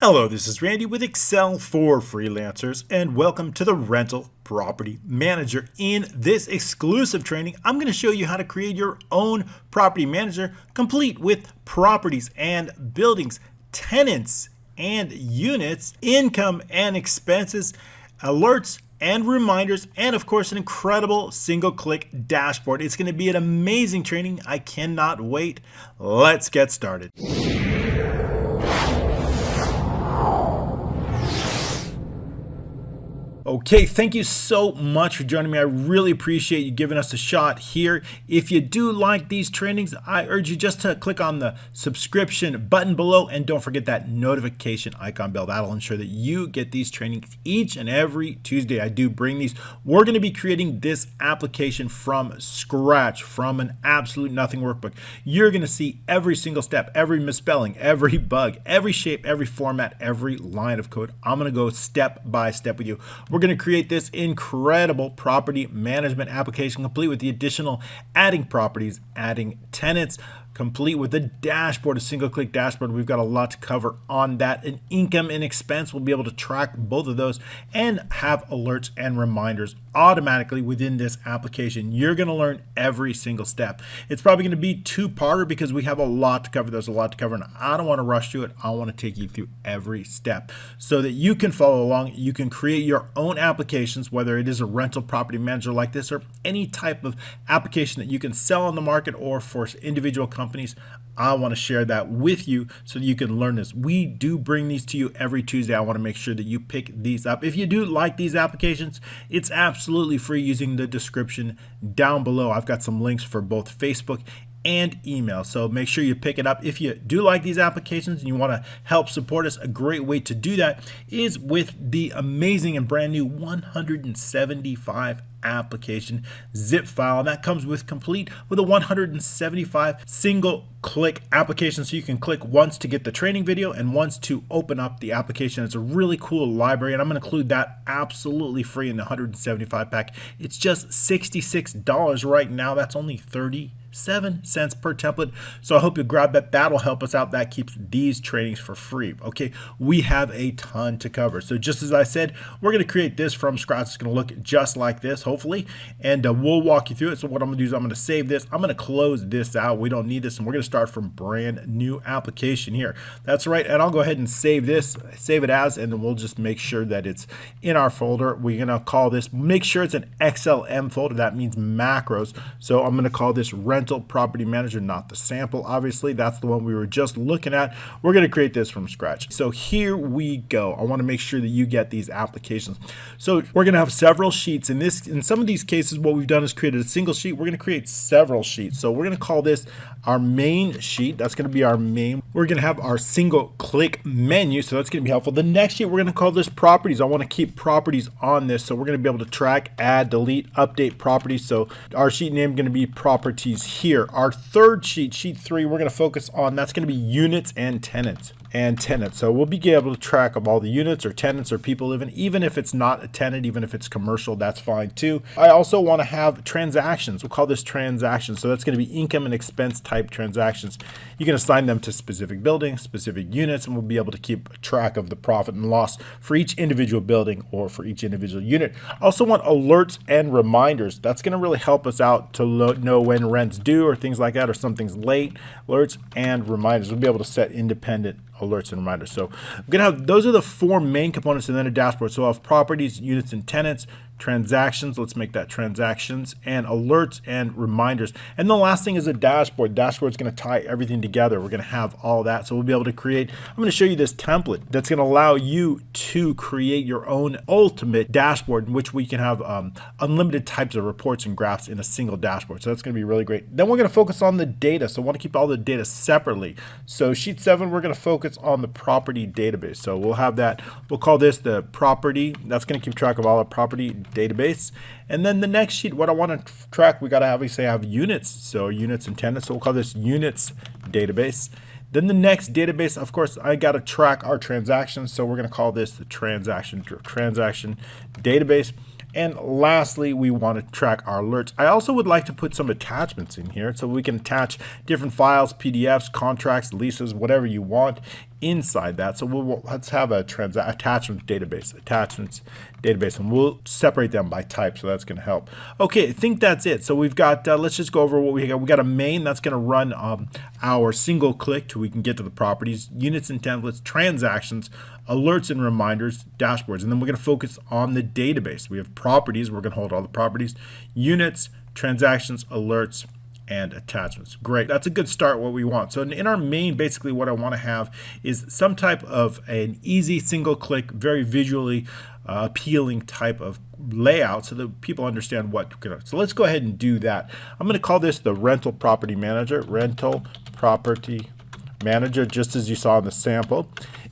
Hello, this is Randy with Excel for Freelancers, and welcome to the Rental Property Manager. In this exclusive training, I'm going to show you how to create your own property manager, complete with properties and buildings, tenants and units, income and expenses, alerts and reminders, and of course, an incredible single-click dashboard. It's going to be an amazing training. I cannot wait. Let's get started. Okay, thank you so much for joining me. I really appreciate you giving us a shot here. If you do like these trainings, I urge you just to click on the subscription button below, and don't forget that notification icon bell. That'll ensure that you get these trainings each and every Tuesday. I do bring these. We're going to be creating this application from scratch, from an absolute nothing workbook. You're going to see every single step, every misspelling, every bug, every shape, every format, every line of code. I'm going to go step by step with you. We're going to create this incredible property management application, complete with the additional adding properties, adding tenants, complete with the dashboard, a single-click dashboard. We've got a lot to cover on that. An income and expense, we'll be able to track both of those and have alerts and reminders automatically within this application. You're going to learn every single step. It's probably going to be two-parter because we have a lot to cover. There's a lot to cover, and I don't want to rush through it. I want to take you through every step so that you can follow along. You can create your own applications, whether it is a rental property manager like this or any type of application that you can sell on the market or for individual companies. I want to share that with you so that you can learn this. We do bring these to you every Tuesday. I want to make sure that you pick these up. If you do like these applications, it's absolutely free using the description down below. I've got some links for both Facebook and email, so make sure you pick it up. If you do like these applications and you want to help support us, a great way to do that is with the amazing and brand new 175 application zip file, and that comes with complete with a 175 single click application, so you can click once to get the training video and once to open up the application. It's a really cool library, and I'm going to include that absolutely free in the 175 pack. It's just $66 right now. That's only 37 cents per template. So I hope you grab that. That'll help us out. That keeps these trainings for free. Okay, we have a ton to cover. So just as I said, we're going to create this from scratch. It's going to look just like this, hopefully, and we'll walk you through it. So what I'm going to do is I'm going to save this. I'm going to close this out. We don't need this, and we're going to start from brand new application here. That's right, and I'll go ahead and save this, save it as, and then we'll just make sure that it's in our folder. We're going to call this, make sure it's an XLM folder. That means macros. So I'm going to call this Rental Property Manager, not the sample. Obviously, that's the one we were just looking at. We're going to create this from scratch. So here we go. I want to make sure that you get these applications. So we're going to have several sheets. In some of these cases, what we've done is created a single sheet. We're going to create several sheets. So we're going to call this our main sheet. That's going to be our main. We're going to have our single click menu. So that's going to be helpful. The next sheet, we're going to call this properties. I want to keep properties on this. So we're going to be able to track, add, delete, update properties. So our sheet name is going to be properties here. Our third sheet, sheet 3, we're going to focus on, that's going to be units and tenants. So we'll be able to track of all the units or tenants or people living, even if it's not a tenant, even if it's commercial, that's fine too. I also want to have transactions. We'll call this transactions. So that's going to be income and expense type transactions. You can assign them to specific buildings, specific units, and we'll be able to keep track of the profit and loss for each individual building or for each individual unit. I also want alerts and reminders. That's going to really help us out to know when rent's due or things like that, or something's late. Alerts and reminders. We'll be able to set independent alerts and reminders. So I'm going to have, those are the four main components, and then a dashboard. So I'll have properties, units and tenants, transactions, let's make that transactions, and alerts and reminders. And the last thing is a dashboard. Dashboard is going to tie everything together. We're going to have all that. So we'll be able to create, I'm going to show you this template that's going to allow you to create your own ultimate dashboard in which we can have unlimited types of reports and graphs in a single dashboard. So that's going to be really great. Then we're going to focus on the data. So I want to keep all the data separately. So sheet 7, we're going to focus on the property database. So we'll have that, we'll call this the property. That's going to keep track of all the property database. And then the next sheet, what I want to track, we got to obviously have units. So units and tenants. So we'll call this units database. Then the next database, of course, I got to track our transactions. So we're going to call this the transaction database. And lastly, we want to track our alerts. I also would like to put some attachments in here so we can attach different files, PDFs, contracts, leases, whatever you want inside that. So let's have a attachments database, and we'll separate them by type. So that's going to help. Okay, I think that's it. So we've got, let's just go over what we got. We got a main that's going to run our single click till we can get to the properties, units and templates, transactions, alerts and reminders, dashboards. And then we're going to focus on the database. We have properties. We're going to hold all the properties, units, transactions, alerts, and attachments. Great. That's a good start, what we want. So in our main, basically what I want to have is some type of an easy single click, very visually appealing type of layout so that people understand what. So let's go ahead and do that. I'm going to call this the rental property manager, just as you saw in the sample.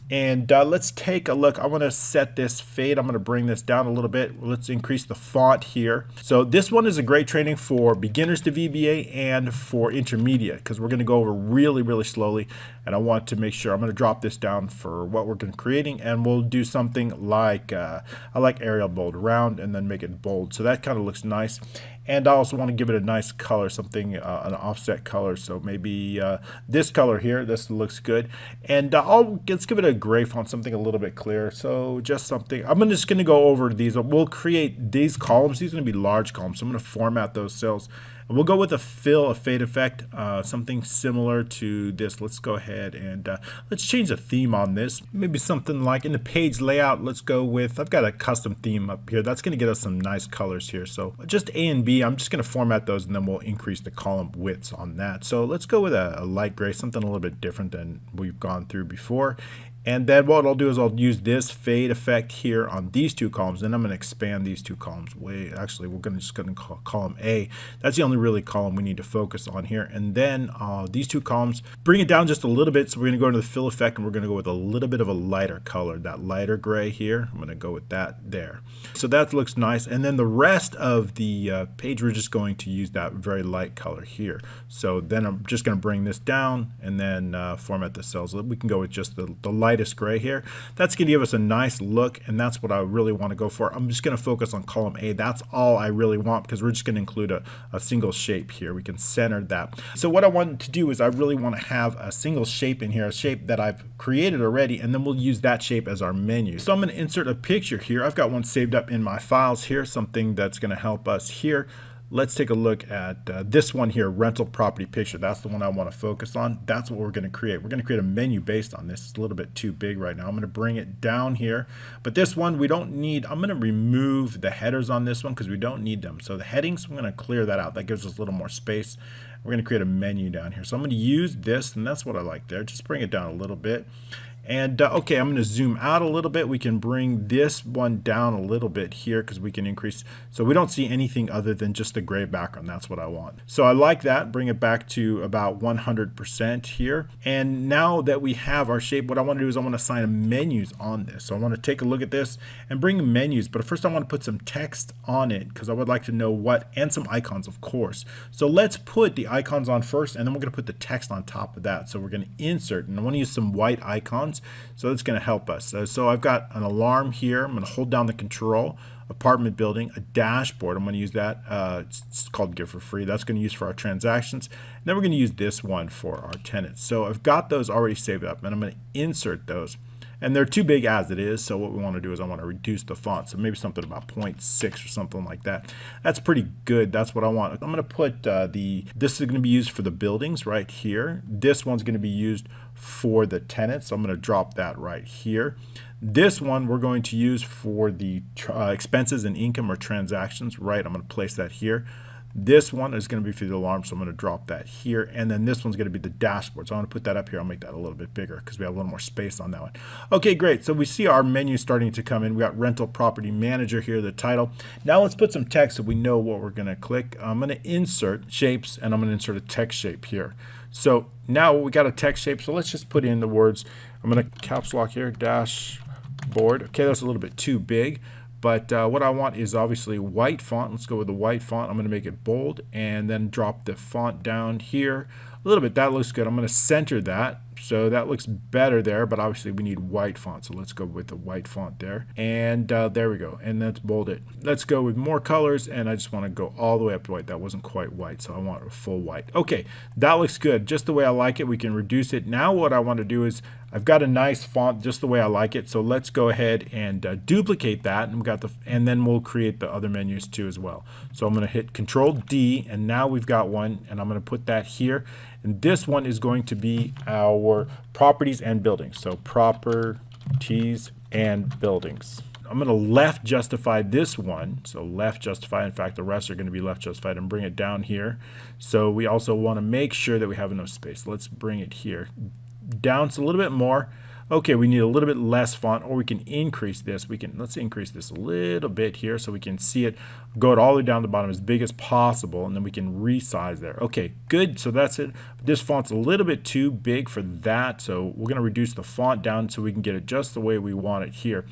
And let's take a look. I want to set this fade. I'm going to bring this down a little bit. Let's increase the font here. So this one is a great training for beginners to VBA and for intermediate, because we're going to go over really, really slowly. And I want to make sure I'm going to drop this down for what we're going to creating. And we'll do something like, I like Arial bold around and then make it bold. So that kind of looks nice. And I also want to give it a nice color, something, an offset color. So maybe this color here, this looks good. And let's give it a gray font, something a little bit clearer. So just something, I'm just going to go over these. We'll create these columns. These are going to be large columns. So I'm going to format those cells. And we'll go with a fade effect, something similar to this. Let's go ahead and let's change the theme on this. Maybe something like in the page layout, let's go with, I've got a custom theme up here. That's going to get us some nice colors here. So just A and B, I'm just going to format those and then we'll increase the column widths on that. So let's go with a light gray, something a little bit different than we've gone through before. And then what I'll do is I'll use this fade effect here on these two columns. Then I'm going to expand these two columns. Actually, we're just going to call column A. That's the only really column we need to focus on here. And then these two columns, bring it down just a little bit. So we're going to go into the fill effect and we're going to go with a little bit of a lighter color, that lighter gray here. I'm going to go with that there. So that looks nice. And then the rest of the page, we're just going to use that very light color here. So then I'm just going to bring this down and then format the cells. We can go with just the light gray here. That's going to give us a nice look, and that's what I really want to go for. I'm just going to focus on column A. That's all I really want, because we're just going to include a single shape here. We can center that. So what I want to do is I really want to have a single shape in here, a shape that I've created already, and then we'll use that shape as our menu. So I'm going to insert a picture here. I've got one saved up in my files here, something that's going to help us here. Let's take a look at this one here, rental property picture. That's the one I want to focus on. That's what we're going to create. We're going to create a menu based on this. It's a little bit too big right now. I'm going to bring it down here. But this one we don't need. I'm going to remove the headers on this one because we don't need them. So the headings, I'm going to clear that out. That gives us a little more space. We're going to create a menu down here. So I'm going to use this, and that's what I like there. Just bring it down a little bit. And okay, I'm going to zoom out a little bit. We can bring this one down a little bit here because we can increase. So we don't see anything other than just the gray background. That's what I want. So I like that. Bring it back to about 100% here. And now that we have our shape, what I want to do is I want to assign menus on this. So I want to take a look at this and bring menus. But first I want to put some text on it because I would like to know what, and some icons, of course. So let's put the icons on first, and then we're going to put the text on top of that. So we're going to insert, and I want to use some white icons. So it's going to help us. So I've got an alarm here. I'm going to hold down the control, apartment building, a dashboard. I'm going to use that. It's called Give for Free. That's going to use for our transactions. And then we're going to use this one for our tenants. So I've got those already saved up, and I'm going to insert those. And they're too big as it is, so what we want to do is I want to reduce the font. So maybe something about 0.6 or something like that. That's pretty good. That's what I want. I'm going to put this is going to be used for the buildings right here. This one's going to be used for the tenants. So I'm going to drop that right here. This one we're going to use for the expenses and income or transactions, right? I'm going to place that here. This one is going to be for the alarm, so I'm going to drop that here. And then this one's going to be the dashboard. So I'm going to put that up here. I'll make that a little bit bigger because we have a little more space on that one. Okay, great. So we see our menu starting to come in. We got rental property manager here, the title. Now let's put some text so we know what we're going to click. I'm going to insert shapes, and I'm going to insert a text shape here. So now we got a text shape. So let's just put in the words. I'm going to caps lock here, dashboard. Okay, that's a little bit too big. But what I want is obviously white font. Let's go with the white font. I'm going to make it bold and then drop the font down here a little bit. That looks good. I'm going to center that. So that looks better there, but obviously we need white font. So let's go with the white font there. And there we go. And let's bold it. Let's go with more colors. And I just want to go all the way up to white. That wasn't quite white, so I want a full white. Okay, that looks good. Just the way I like it. We can reduce it. Now what I want to do is I've got a nice font just the way I like it. So let's go ahead and duplicate that. And, and then we'll create the other menus too as well. So I'm going to hit Control D, and now we've got one. And I'm going to put that here. And this one is going to be our properties and buildings. So properties and buildings. I'm going to left justify this one. So left justify. In fact, the rest are going to be left justified, and bring it down here. So we also want to make sure that we have enough space. Let's bring it here down a little bit more. Okay, we need a little bit less font, or we can increase this. Let's increase this a little bit here so we can see it. Go it all the way down to the bottom as big as possible, and then we can resize there. Okay, good. So that's it. This font's a little bit too big for that, so we're going to reduce the font down so we can get it just the way we want it here,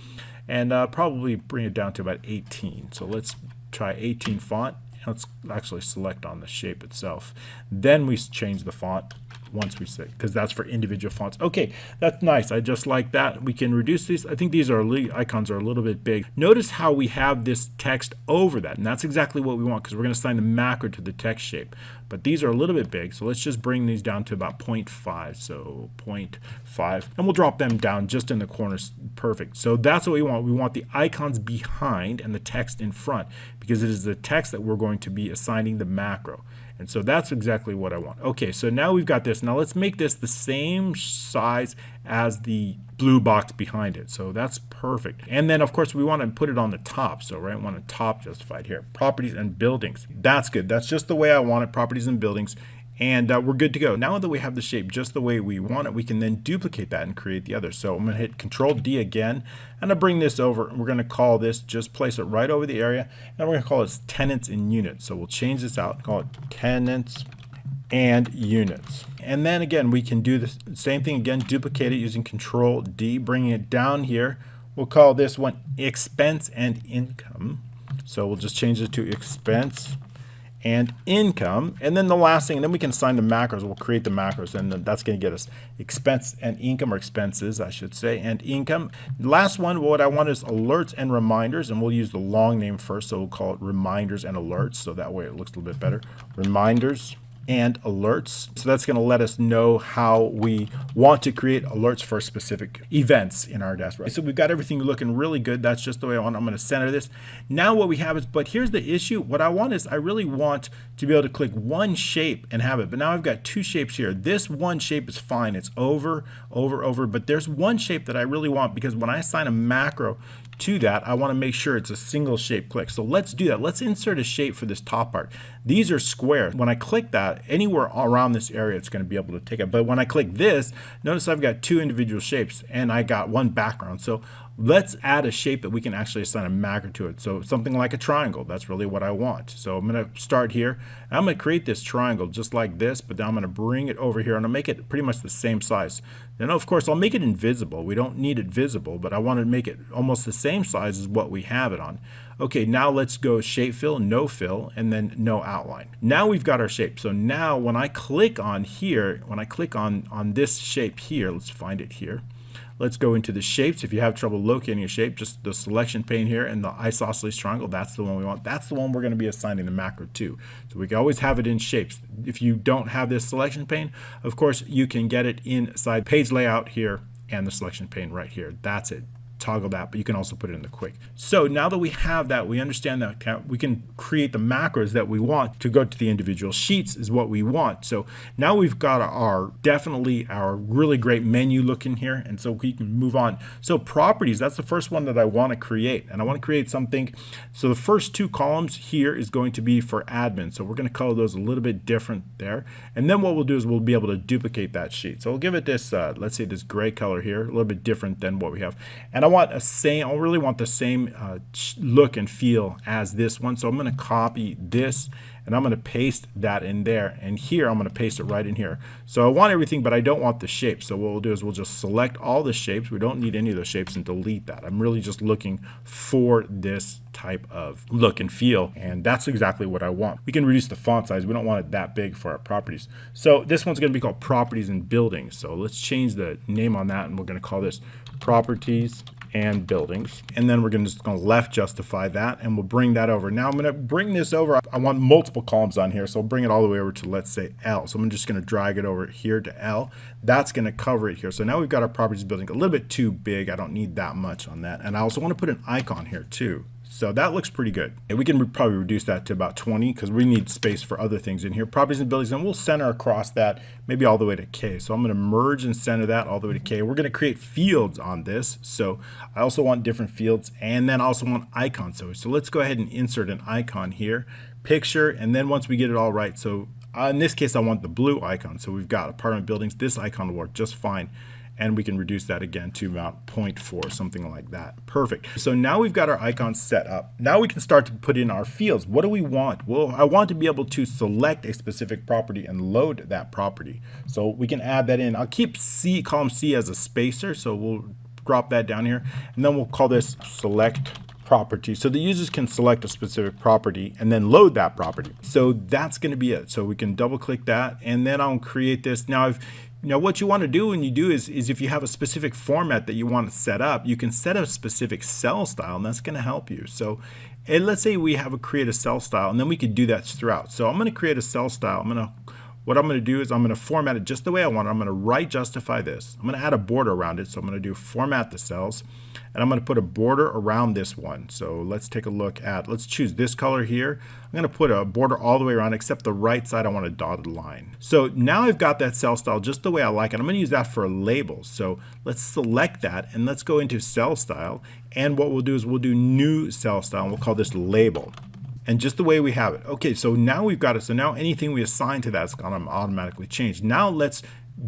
and probably bring it down to about 18. So let's try 18 font. Let's actually select on the shape itself. Then we change the font once we say, because that's for individual fonts. Okay, that's nice. I just like that. We can reduce these. I think these icons are a little bit big. Notice how we have this text over that, and that's exactly what we want, because we're going to assign the macro to the text shape. But these are a little bit big, so let's just bring these down to about 0.5. So 0.5, and we'll drop them down just in the corners. Perfect. So that's what we want. We want the icons behind and the text in front, because it is the text that we're going to be assigning the macro. And so that's exactly what I want. Okay, so now we've got this. Now let's make this the same size as the blue box behind it. So that's perfect. And then of course we want to put it on the top. So right, we want a top justified here. Properties and buildings. That's good. That's just the way I want it. Properties and buildings. And we're good to go. Now that we have the shape just the way we want it, we can then duplicate that and create the other. So I'm going to hit Control D again, and I'll bring this over. And we're going to call this, just place it right over the area, and we're going to call it tenants and units. So we'll change this out, call it tenants and units. And then again, we can do the same thing again, duplicate it using Control D, bringing it down here. We'll call this one expense and income. So we'll just change it to expense and income, and then the last thing, and then we can assign the macros. We'll create the macros, and then that's going to get us expense and income, or expenses I should say, and income. Last one, what I want is alerts and reminders, and we'll use the long name first, so we'll call it reminders and alerts, so that way it looks a little bit better. Reminders and alerts. So that's going to let us know how we want to create alerts for specific events in our dashboard. So we've got everything looking really good. That's just the way I want. I'm going to center this. Now what we have is, but here's the issue. What I want is, I really want to be able to click one shape and have it. But now I've got two shapes here. This one shape is fine. It's over, but there's one shape that I really want, because when I assign a macro to that, I want to make sure it's a single shape click. So let's do that. Let's insert a shape for this top part. These are square. When I click that, anywhere around this area, it's going to be able to take it. But when I click this, notice I've got two individual shapes, and I got one background. So let's add a shape that we can actually assign a macro to it. So something like a triangle. That's really what I want. So I'm going to start here. I'm going to create this triangle just like this, but then I'm going to bring it over here, and I'll make it pretty much the same size. Then of course I'll make it invisible. We don't need it visible, but I want to make it almost the same size as what we have it on. Okay, now let's go shape fill, no fill, and then no outline. Now we've got our shape. So now when I click on here, when I click on this shape here, let's find it here. Let's go into the shapes. If you have trouble locating a shape, just the selection pane here and the isosceles triangle, that's the one we want. That's the one we're going to be assigning the macro to. So we can always have it in shapes. If you don't have this selection pane, of course, you can get it inside page layout here and the selection pane right here. That's it. Toggle that, but you can also put it in the quick. So now that we have that, we understand that we can create the macros that we want to go to the individual sheets is what we want. So now we've got our really great menu looking here, and so we can move on. So properties, that's the first one that I want to create, and I want to create something. So the first two columns here is going to be for admin. So we're going to color those a little bit different there, and then what we'll do is we'll be able to duplicate that sheet. So we'll give it this, let's say this gray color here, a little bit different than what we have, and I really want the same look and feel as this one. So I'm going to copy this, and I'm going to paste that in there, and here I'm going to paste it right in here. So I want everything, but I don't want the shape. So what we'll do is we'll just select all the shapes. We don't need any of those shapes, and delete that. I'm really just looking for this type of look and feel, and that's exactly what I want. We can reduce the font size. We don't want it that big for our properties. So this one's going to be called Properties and Buildings. So let's change the name on that, and we're going to call this Properties and Buildings, and then we're going to left justify that, and we'll bring that over. Now I'm going to bring this over. I want multiple columns on here, so I'll bring it all the way over to, let's say, L. So I'm just going to drag it over here to L. That's going to cover it here. So now we've got our properties building a little bit too big. I don't need that much on that, and I also want to put an icon here too. So that looks pretty good. And we can probably reduce that to about 20 because we need space for other things in here. Properties and buildings, and we'll center across that maybe all the way to K. So I'm going to merge and center that all the way to K. We're going to create fields on this. So I also want different fields, and then I also want icons. So let's go ahead and insert an icon here, picture, and then once we get it all right. So in this case, I want the blue icon. So we've got apartment buildings. This icon will work just fine. And we can reduce that again to about 0.4, something like that. Perfect. So now we've got our icons set up. Now we can start to put in our fields. What do we want? Well, I want to be able to select a specific property and load that property. So we can add that in. I'll keep column C as a spacer, so we'll drop that down here. And then we'll call this select property. So the users can select a specific property and then load that property. So that's going to be it. So we can double click that, and then I'll create this. Now what you want to do when you do is if you have a specific format that you want to set up, you can set a specific cell style, and that's going to help you. So let's say we create a cell style, and then we could do that throughout. So I'm going to create a cell style. What I'm going to do is I'm going to format it just the way I want it. I'm going to right justify this. I'm going to add a border around it. So I'm going to do format the cells, and I'm going to put a border around this one. So let's take a look at, let's choose this color here. I'm going to put a border all the way around except the right side. I want a dotted line. So now I've got that cell style just the way I like it. I'm going to use that for labels. So let's select that, and let's go into cell style. And what we'll do is we'll do new cell style, and we'll call this label. And just the way we have it. Okay, so now we've got it. So now anything we assign to that is going to automatically change. Now let's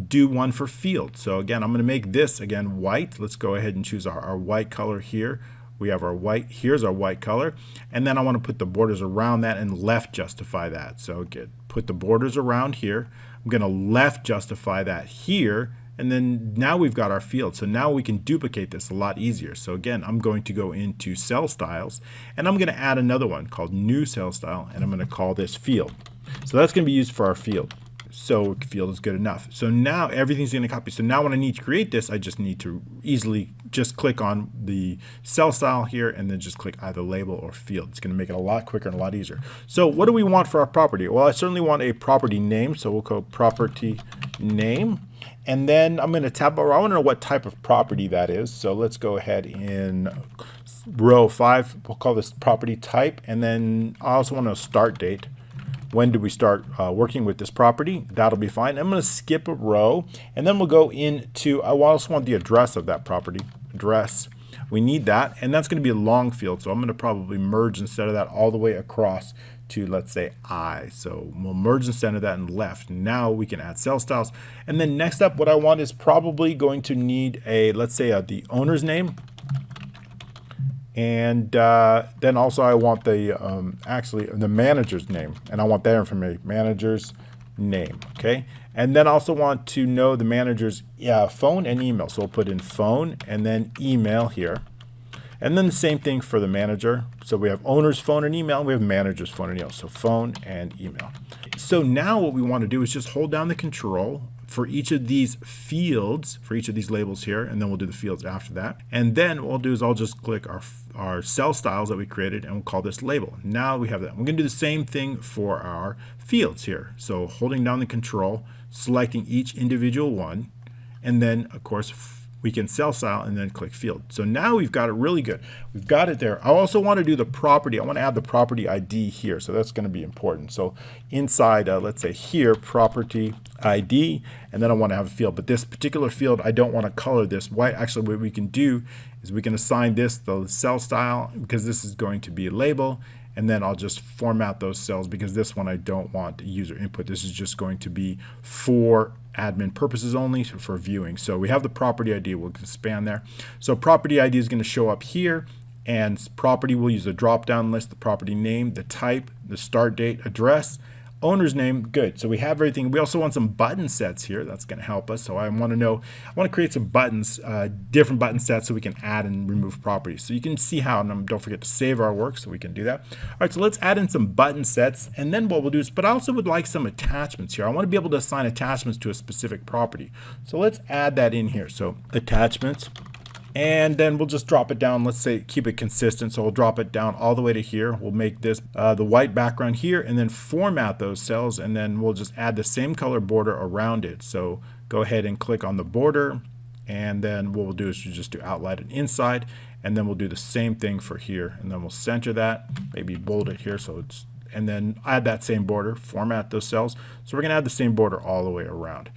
do one for field. So again, I'm going to make this again white. Let's go ahead and choose our white color here. We have our white. Here's our white color. And then I want to put the borders around that and left justify that. So put the borders around here. I'm going to left justify that here. And then now we've got our field. So now we can duplicate this a lot easier. So again, I'm going to go into cell styles, and I'm going to add another one called new cell style, and I'm going to call this field. So that's going to be used for our field. So field is good enough. So now everything's going to copy. So now when I need to create this, I just need to easily just click on the cell style here and then just click either label or field. It's going to make it a lot quicker and a lot easier. So what do we want for our property? Well, I certainly want a property name. So we'll call property name. And then I'm going to tab over. I want to know what type of property that is. So let's go ahead in row 5. We'll call this property type. And then I also want to start date. When do we start working with this property? That'll be fine. I'm going to skip a row. And then we'll go into, I also want the address of that property. Address. We need that. And that's going to be a long field. So I'm going to probably merge instead of that all the way across to, let's say, I. So we'll merge and center that and left. Now we can add cell styles. And then next up, what I want is probably going to need let's say the owner's name. And then also I want the manager's name. And I want that information, manager's name, okay? And then also want to know the manager's phone and email. So we'll put in phone and then email here. And then the same thing for the manager. So we have owner's phone and email, and we have manager's phone and email. So phone and email. So now what we want to do is just hold down the control for each of these fields, for each of these labels here, and then we'll do the fields after that. And then what I'll do is I'll just click our cell styles that we created, and we'll call this label. Now we have that. We're going to do the same thing for our fields here. So holding down the control, selecting each individual one, and then of course we can cell style and then click field. So now we've got it really good. We've got it there. I also want to do the property. I want to add the property ID here. So that's going to be important. So inside, let's say here, property ID, and then I want to have a field. But this particular field, I don't want to color this white. Actually, what we can do is we can assign this the cell style because this is going to be a label. And then I'll just format those cells because this one I don't want user input. This is just going to be for admin purposes only, for viewing. So we have the property ID. We'll expand there. So property ID is going to show up here. And property, we'll use a drop-down list, the property name, the type, the start date, address, owner's name. Good. So we have everything. We also want some button sets here. That's going to help us. So I want to create some buttons, different button sets, so we can add and remove properties. So you can see how, and don't forget to save our work so we can do that. All right, so let's add in some button sets. And then what we'll do is, but I also would like some attachments here. I want to be able to assign attachments to a specific property. So let's add that in here. So attachments. And then we'll just drop it down. Let's say keep it consistent. So we'll drop it down all the way to here. We'll make this the white background here, and then format those cells. And then we'll just add the same color border around it. So go ahead and click on the border. And then what we'll do is just do outline and inside. And then we'll do the same thing for here. And then we'll center that, maybe bold it here. So it's, and then add that same border, format those cells. So we're going to add the same border all the way around.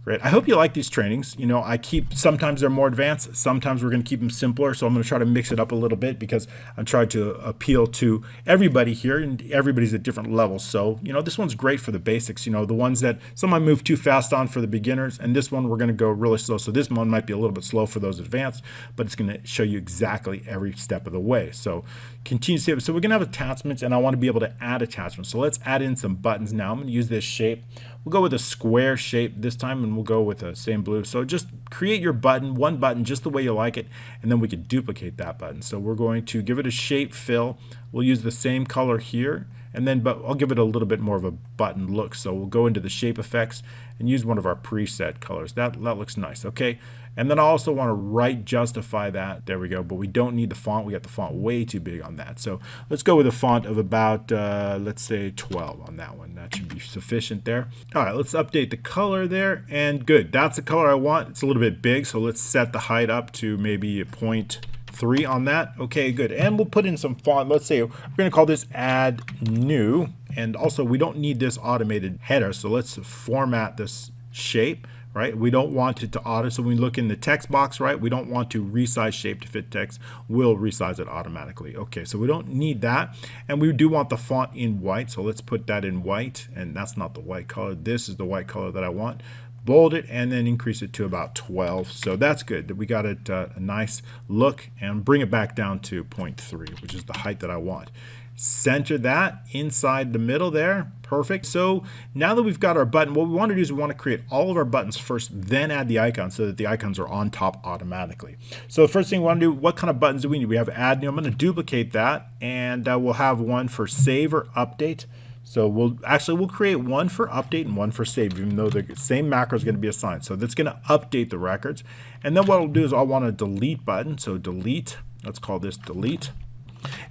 Great. I hope you like these trainings. You know, sometimes they're more advanced, sometimes we're going to keep them simpler. So I'm going to try to mix it up a little bit because I'm trying to appeal to everybody here, and everybody's at different levels. So, you know, this one's great for the basics, you know, the ones that some I move too fast on for the beginners, and this one we're going to go really slow. So this one might be a little bit slow for those advanced, but it's going to show you exactly every step of the way. So continue to save. So we're going to have attachments, and I want to be able to add attachments. So let's add in some buttons now. I'm going to use this shape. We'll go with a square shape this time, and we'll go with the same blue. So just create your button, one button, just the way you like it, and then we can duplicate that button. So we're going to give it a shape fill. We'll use the same color here, and then but I'll give it a little bit more of a button look. So we'll go into the shape effects and use one of our preset colors. That looks nice. Okay. And then I also want to right justify that. There we go. But we don't need the font. We got the font way too big on that. So let's go with a font of about, let's say 12 on that one. That should be sufficient there. All right, let's update the color there. And good. That's the color I want. It's a little bit big. So let's set the height up to maybe a 0.3 on that. Okay, good. And we'll put in some font. Let's say we're going to call this add new. And also we don't need this automated header. So let's format this shape. Right? We don't want it to auto. So when we look in the text box, right, we don't want to resize shape to fit text. We'll resize it automatically. Okay, so we don't need that. And we do want the font in white. So let's put that in white. And that's not the white color. This is the white color that I want. Bold it and then increase it to about 12. So that's good. We got it a nice look, and bring it back down to 0.3, which is the height that I want. Center that inside the middle there. Perfect. So now that we've got our button, what we want to do is we want to create all of our buttons first, then add the icons so that the icons are on top automatically. So the first thing we want to do, what kind of buttons do we need? We have add new. I'm going to duplicate that, and we'll have one for save or update. So we'll create one for update and one for save, even though the same macro is going to be assigned. So that's going to update the records. And then what I'll do is I'll want a delete button. So delete, let's call this delete.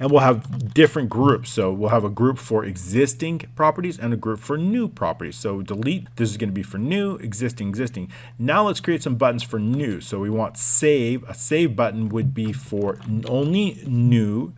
And we'll have different groups. So we'll have a group for existing properties and a group for new properties. So delete, this is going to be for new, existing. Now let's create some buttons for new. So we want save. A save button would be for only new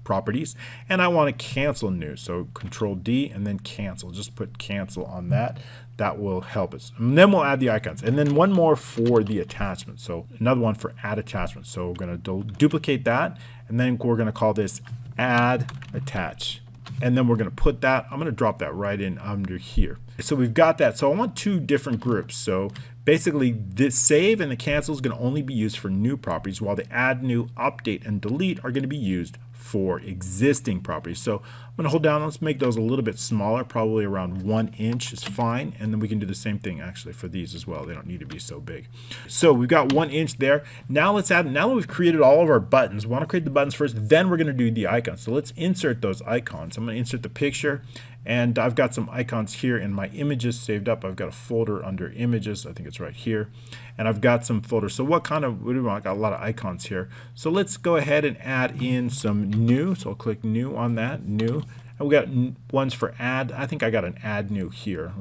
properties. And I want to cancel new. So Control D and then cancel. Just put cancel on that. That will help us. And then we'll add the icons. And then one more for the attachment. So another one for add attachment. So we're going to duplicate that. And then we're going to call this add attach. And then we're going to put that, I'm going to drop that right in under here. So we've got that. So I want two different groups. So basically this save and the cancel is going to only be used for new properties, while the add new, update, and delete are going to be used for existing properties. So I'm going to hold down, let's make those a little bit smaller, probably around 1 inch is fine. And then we can do the same thing actually for these as well. They don't need to be so big. So we've got 1 inch there. Now let's add, now that we've created all of our buttons, we want to create the buttons first, then we're going to do the icons. So let's insert those icons. I'm going to insert the picture, and I've got some icons here in my images saved up. I've got a folder under images. I think it's right here. And I've got some folders. So what do we want? I've got a lot of icons here. So let's go ahead and add in some new. So I'll click new on that, new. And we got ones for add. I think I got an add new here.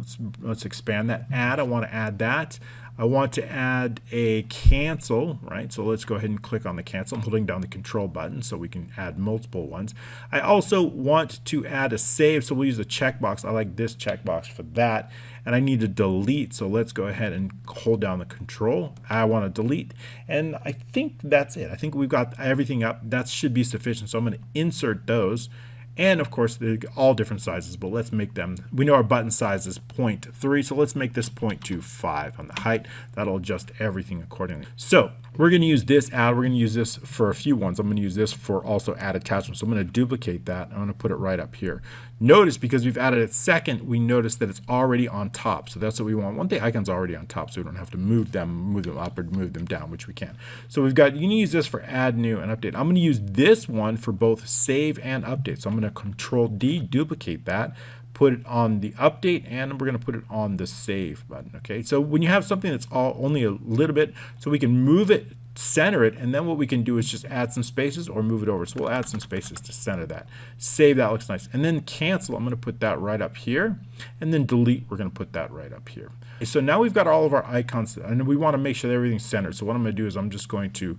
Let's expand that. Add, I want to add that. I want to add a cancel, right? So let's go ahead and click on the cancel. I'm holding down the control button so we can add multiple ones. I also want to add a save, so we'll use the checkbox. I like this checkbox for that. And I need to delete, so let's go ahead and hold down the control. I want to delete, and I think that's it. I think we've got everything up. That should be sufficient. So I'm going to insert those. And of course, they're all different sizes, but let's make them, we know our button size is 0.3, so let's make this 0.25 on the height. That'll adjust everything accordingly. So we're going to use this add, we're going to use this for a few ones. I'm going to use this for also add attachments. So I'm going to duplicate that. I'm going to put it right up here. Notice because we've added it second, we notice that it's already on top. So that's what we want. The icon's already on top, so we don't have to move them up or move them down, which we can. So we've got, you can use this for add new and update. I'm going to use this one for both save and update. So I'm going to Control D, duplicate that, put it on the update, and we're going to put it on the save button. Okay, so when you have something that's only a little bit, so we can move it, center it, and then what we can do is just add some spaces or move it over. So we'll add some spaces to center that. Save, that looks nice. And then cancel, I'm going to put that right up here, and then delete, we're going to put that right up here. Okay, so now we've got all of our icons, and we want to make sure that everything's centered. So what I'm going to do is I'm just going to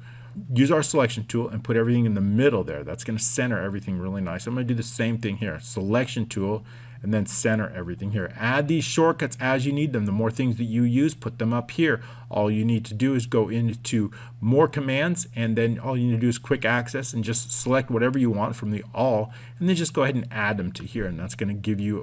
use our selection tool and put everything in the middle there. That's going to center everything really nice. I'm going to do the same thing here. Selection tool, and then center everything here. Add these shortcuts as you need them. The more things that you use, put them up here. All you need to do is go into more commands, and then all you need to do is quick access and just select whatever you want from the all, and then just go ahead and add them to here, and that's going to give you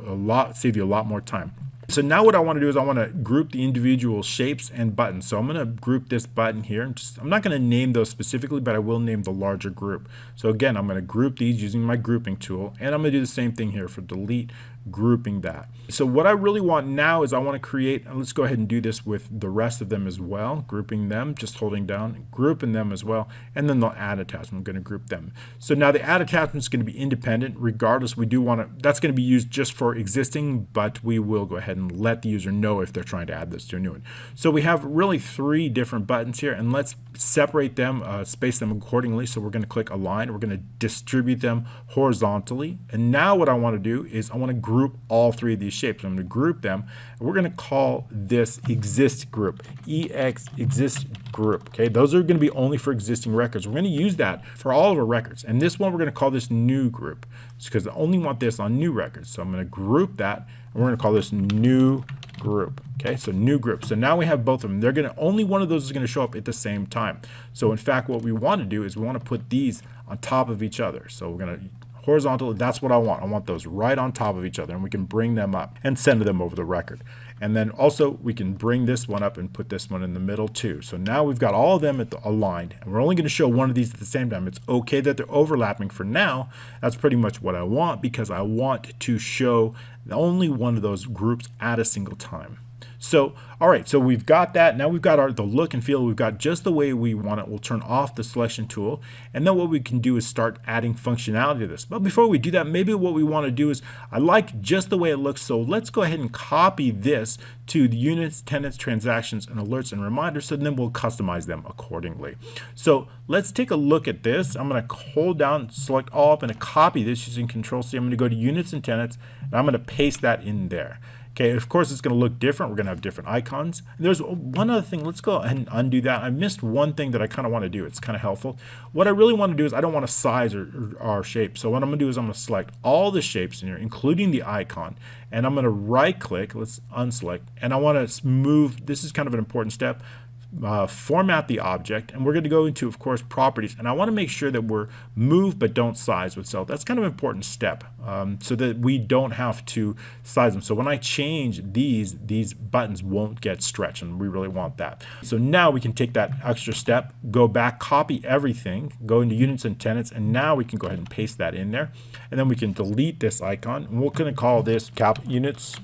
save you a lot more time. So now what I want to do is I want to group the individual shapes and buttons. So I'm going to group this button here. I'm not going to name those specifically, but I will name the larger group. So again, I'm going to group these using my grouping tool, and I'm going to do the same thing here for delete, grouping that. So what I really want now is I want to create, and let's go ahead and do this with the rest of them as well, grouping them, just holding down, grouping them as well, and then the add attachment, I'm going to group them. So now the add attachment is going to be independent. Regardless, we do want to, that's going to be used just for existing, but we will go ahead and let the user know if they're trying to add this to a new one. So we have really 3 different buttons here, and let's separate them, space them accordingly. So we're going to click align, we're going to distribute them horizontally, and now what I want to do is I want to group all 3 of these shapes. I'm going to group them, and we're going to call this exist group, exist group. Okay, those are going to be only for existing records. We're going to use that for all of our records, and this one we're going to call this new group. It's because I only want this on new records. So I'm going to group that, and we're going to call this new group. Okay, so new group. So now we have both of them. They're going to, only one of those is going to show up at the same time. So in fact, what we want to do is we want to put these on top of each other. So we're going to horizontal, that's what I want. I want those right on top of each other, and we can bring them up and send them over the record. And then also we can bring this one up and put this one in the middle too. So now we've got all of them aligned, and we're only going to show one of these at the same time. It's okay that they're overlapping for now. That's pretty much what I want, because I want to show only one of those groups at a single time. So, all right, so we've got that. Now we've got the look and feel. We've got just the way we want it. We'll turn off the selection tool, and then what we can do is start adding functionality to this. But before we do that, maybe what we want to do is, I like just the way it looks, so let's go ahead and copy this to the units, tenants, transactions, and alerts and reminders, and then we'll customize them accordingly. So let's take a look at this. I'm going to hold down, select all up, and copy this using Control C. I'm going to go to units and tenants, and I'm going to paste that in there. Okay, of course it's going to look different. We're going to have different icons. There's one other thing. Let's go ahead and undo that. I missed one thing that I kind of want to do. It's kind of helpful. What I really want to do is I don't want to size our shape. So what I'm going to do is I'm going to select all the shapes in here, including the icon. And I'm going to right click. Let's unselect. And I want to move. This is kind of an important step. Format the object, and we're going to go into, of course, properties, and I want to make sure that we're move but don't size with cell. That's kind of an important step, so that we don't have to size them. So when I change these buttons won't get stretched, and we really want that. So now we can take that extra step, go back, copy everything, go into units and tenants, and now we can go ahead and paste that in there, and then we can delete this icon, and we're going to call this units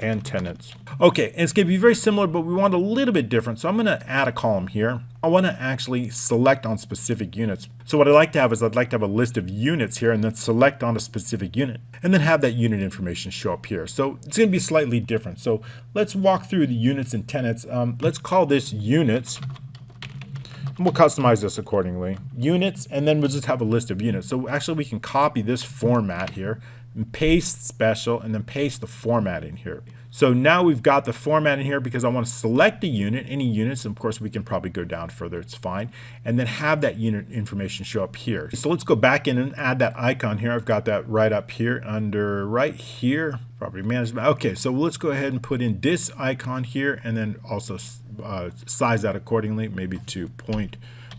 and tenants. Okay, and it's going to be very similar, but we want a little bit different. So I'm going to add a column here. I want to actually select on specific units. So what I'd like to have is I'd like to have a list of units here, and then select on a specific unit, and then have that unit information show up here. So it's going to be slightly different. So let's walk through the units and tenants. Let's call this units. And we'll customize this accordingly. Units, and then we'll just have a list of units. So actually we can copy this format here, and paste special, and then paste the format in here. So now we've got the format in here because I want to select a unit, any units, and of course we can probably go down further, it's fine, and then have that unit information show up here. So let's go back in and add that icon here. I've got that right up here under right here, property management. Okay, so let's go ahead and put in this icon here, and then also size that accordingly, maybe to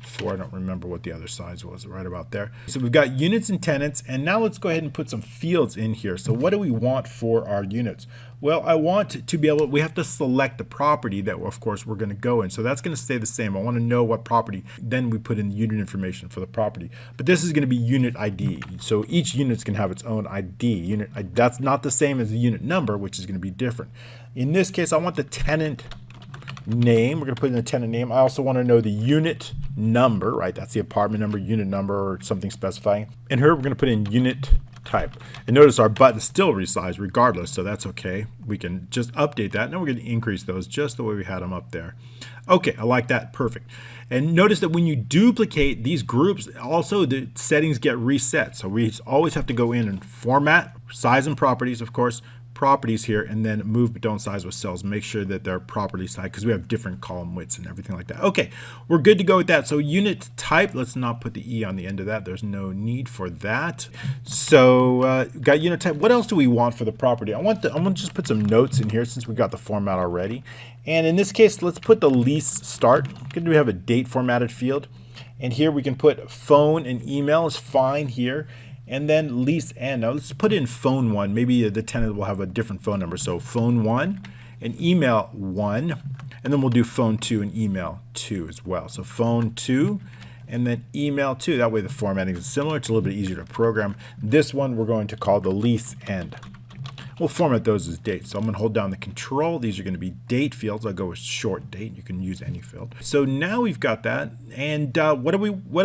4. I don't remember what the other size was, right about there. So we've got units and tenants, and now let's go ahead and put some fields in here. So what do we want for our units? Well, I want to be able, we have to select the property that, of course, we're going to go in. So that's going to stay the same. I want to know what property. Then we put in the unit information for the property. But this is going to be unit ID. So each unit's going to have its own ID. That's not the same as the unit number, which is going to be different. In this case, I want the tenant name. We're going to put in the tenant name. I also want to know the unit number, right? That's the apartment number, unit number, or something specifying. And here we're going to put in unit type. And notice our buttons still resize regardless, so that's okay. We can just update that. Now we're going to increase those just the way we had them up there. Okay, I like that. Perfect. And notice that when you duplicate these groups, also the settings get reset. So we always have to go in and format, size and properties, of course, properties here, and then move but don't size with cells. Make sure that they're properly sized because we have different column widths and everything like that. Okay, we're good to go with that. So unit type, let's not put the E on the end of that. There's no need for that. So got unit type. What else do we want for the property? I'm going to just put some notes in here since we got the format already. And in this case, let's put the lease start. Good, we have a date formatted field. And here we can put phone and email is fine here. And then lease end. Now let's put in phone 1. Maybe the tenant will have a different phone number. So phone 1 and email 1. And then we'll do phone 2 and email 2 as well. So phone 2 and then email 2. That way the formatting is similar. It's a little bit easier to program. This one we're going to call the lease end. We'll format those as dates. So I'm going to hold down the control. These are going to be date fields. I'll go with short date. You can use any field. So now we've got that. And what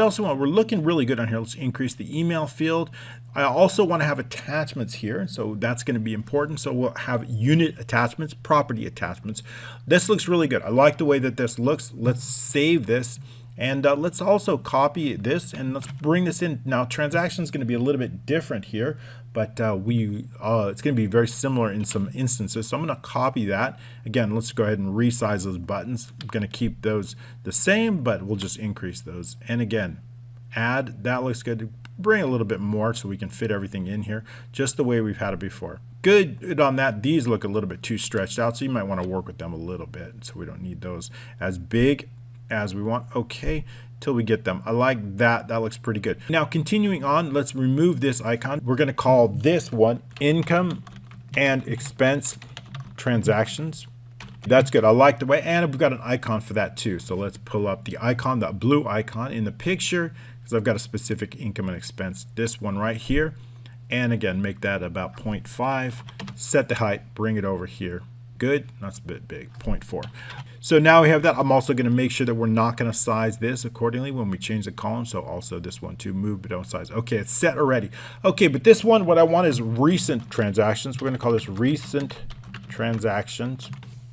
else do we want? We're looking really good on here. Let's increase the email field. I also want to have attachments here. So that's going to be important. So we'll have unit attachments, property attachments. This looks really good. I like the way that this looks. Let's save this. And let's also copy this and let's bring this in. Now transaction is going to be a little bit different here, but it's going to be very similar in some instances. So I'm going to copy that. Again, let's go ahead and resize those buttons. I'm going to keep those the same, but we'll just increase those. And again, add, that looks good. Bring a little bit more so we can fit everything in here just the way we've had it before. Good on that. These look a little bit too stretched out, so you might want to work with them a little bit so we don't need those as big as we want. Okay, till we get them. I like that. That looks pretty good. Now continuing on, let's remove this icon. We're going to call this one income and expense transactions. That's good. I like the way, and we've got an icon for that too. So let's pull up the icon, that blue icon in the picture, because I've got a specific income and expense. This one right here. And again, make that about 0.5. Set the height, bring it over here. Good. That's a bit big, 0.4. So now we have that. I'm also going to make sure that we're not going to size this accordingly when we change the column. So also this one too, move but don't size. Okay, it's set already. Okay, but this one, what I want is recent transactions. We're going to call this recent transactions,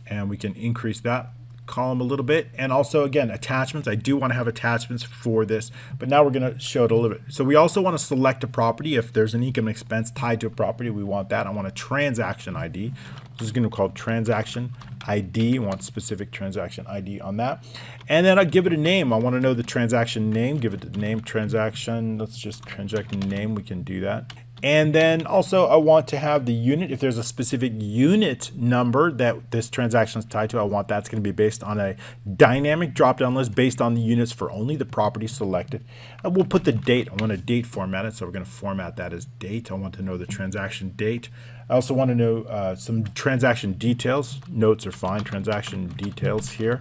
and we can increase that column a little bit. And also again, attachments. I do want to have attachments for this, but now we're going to show it a little bit. So we also want to select a property. If there's an income and expense tied to a property, we want that. I want a transaction ID. This is going to be called transaction ID. I want specific transaction ID on that. And then I'll give it a name. I want to know the transaction name. Give it the name transaction. Let's just transaction name. We can do that. And then also I want to have the unit. If there's a specific unit number that this transaction is tied to, I want that's going to be based on a dynamic drop-down list based on the units for only the property selected. And we'll put the date. I want a date formatted, so we're going to format that as date. I want to know the transaction date. I also want to know some transaction details. Notes are fine. Transaction details here.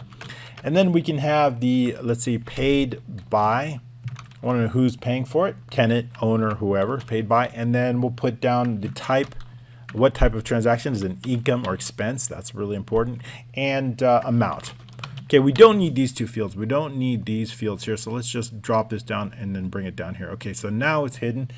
And then we can have the, let's see, paid by. I want to know who's paying for it, tenant, owner, whoever, paid by, and then we'll put down the type, what type of transaction is an income or expense, that's really important, and amount. Okay, we don't need these two fields. We don't need these fields here, so let's just drop this down and then bring it down here. Okay, so now it's hidden.